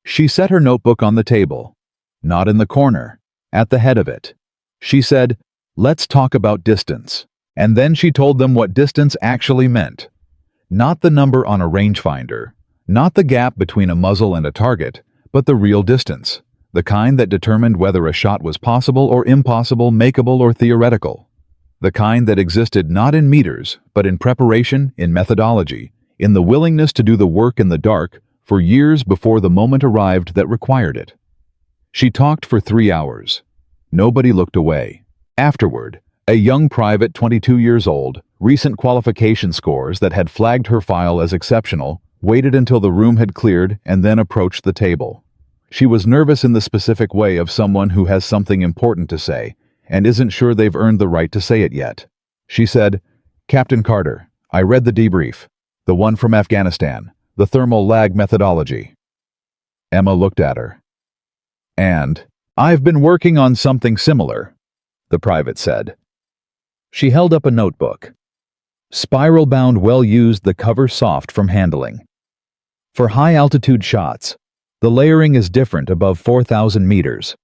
She set her notebook on the table, not in the corner, at the head of it. She said, "Let's talk about distance." And then she told them what distance actually meant. Not the number on a rangefinder, not the gap between a muzzle and a target, but the real distance, the kind that determined whether a shot was possible or impossible, makeable or theoretical. The kind that existed not in meters, but in preparation, in methodology, in the willingness to do the work in the dark for years before the moment arrived that required it. She talked for 3 hours. Nobody looked away. Afterward, a young private, 22 years old, recent qualification scores that had flagged her file as exceptional, waited until the room had cleared and then approached the table. She was nervous in the specific way of someone who has something important to say and isn't sure they've earned the right to say it yet. She said, "Captain Carter, I read the debrief, the one from Afghanistan, the thermal lag methodology." Emma looked at her. "And I've been working on something similar," the private said. She held up a notebook. Spiral-bound, well-used, the cover soft from handling. For high-altitude shots, the layering is different above 4,000 meters.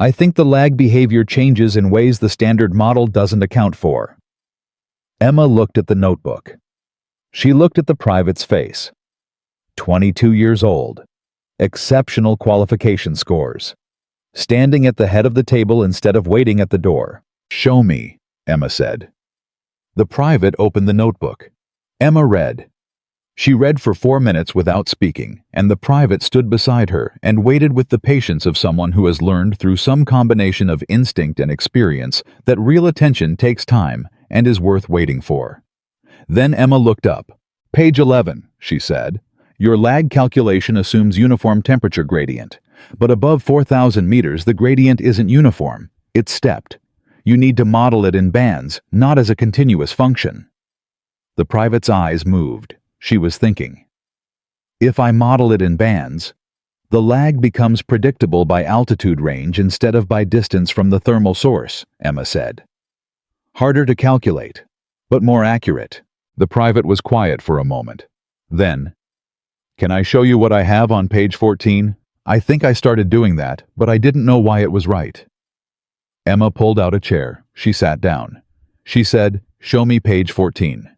I think the lag behavior changes in ways the standard model doesn't account for. Emma looked at the notebook. She looked at the private's face. 22 years old. Exceptional qualification scores. Standing at the head of the table instead of waiting at the door. "Show me," Emma said. The private opened the notebook. Emma read. She read for 4 minutes without speaking, and the private stood beside her and waited with the patience of someone who has learned through some combination of instinct and experience that real attention takes time and is worth waiting for. Then Emma looked up. "Page 11, she said. "Your lag calculation assumes uniform temperature gradient, but above 4,000 meters the gradient isn't uniform, it's stepped. You need to model it in bands, not as a continuous function. The private's eyes moved. She was thinking. If I model it in bands, the lag becomes predictable by altitude range instead of by distance from the thermal source, Emma said. Harder to calculate, but more accurate. The private was quiet for a moment. Then, "Can I show you what I have on page 14? I think I started doing that, but I didn't know why it was right." Emma pulled out a chair. She sat down. She said, "Show me page 14.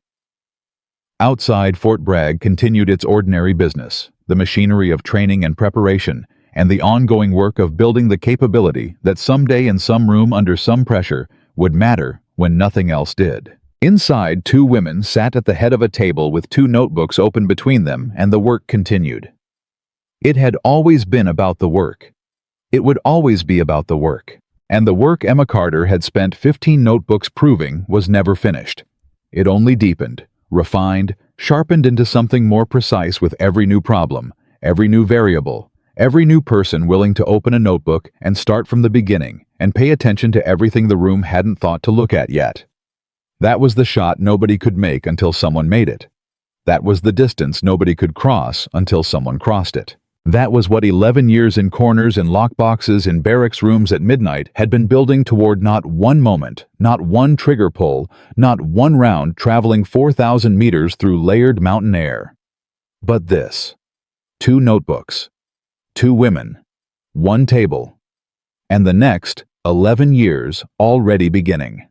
Outside, Fort Bragg continued its ordinary business, the machinery of training and preparation, and the ongoing work of building the capability that someday in some room under some pressure would matter when nothing else did. Inside, 2 women sat at the head of a table with 2 notebooks open between them, and the work continued. It had always been about the work. It would always be about the work. And the work Emma Carter had spent 15 notebooks proving was never finished. It only deepened, refined, sharpened into something more precise with every new problem, every new variable, every new person willing to open a notebook and start from the beginning and pay attention to everything the room hadn't thought to look at yet. That was the shot nobody could make until someone made it. That was the distance nobody could cross until someone crossed it. That was what 11 years in corners and lockboxes in barracks rooms at midnight had been building toward not one moment, not one trigger pull, not one round traveling 4,000 meters through layered mountain air. But this. 2 notebooks. 2 women. 1 table. And the next, 11 years already beginning.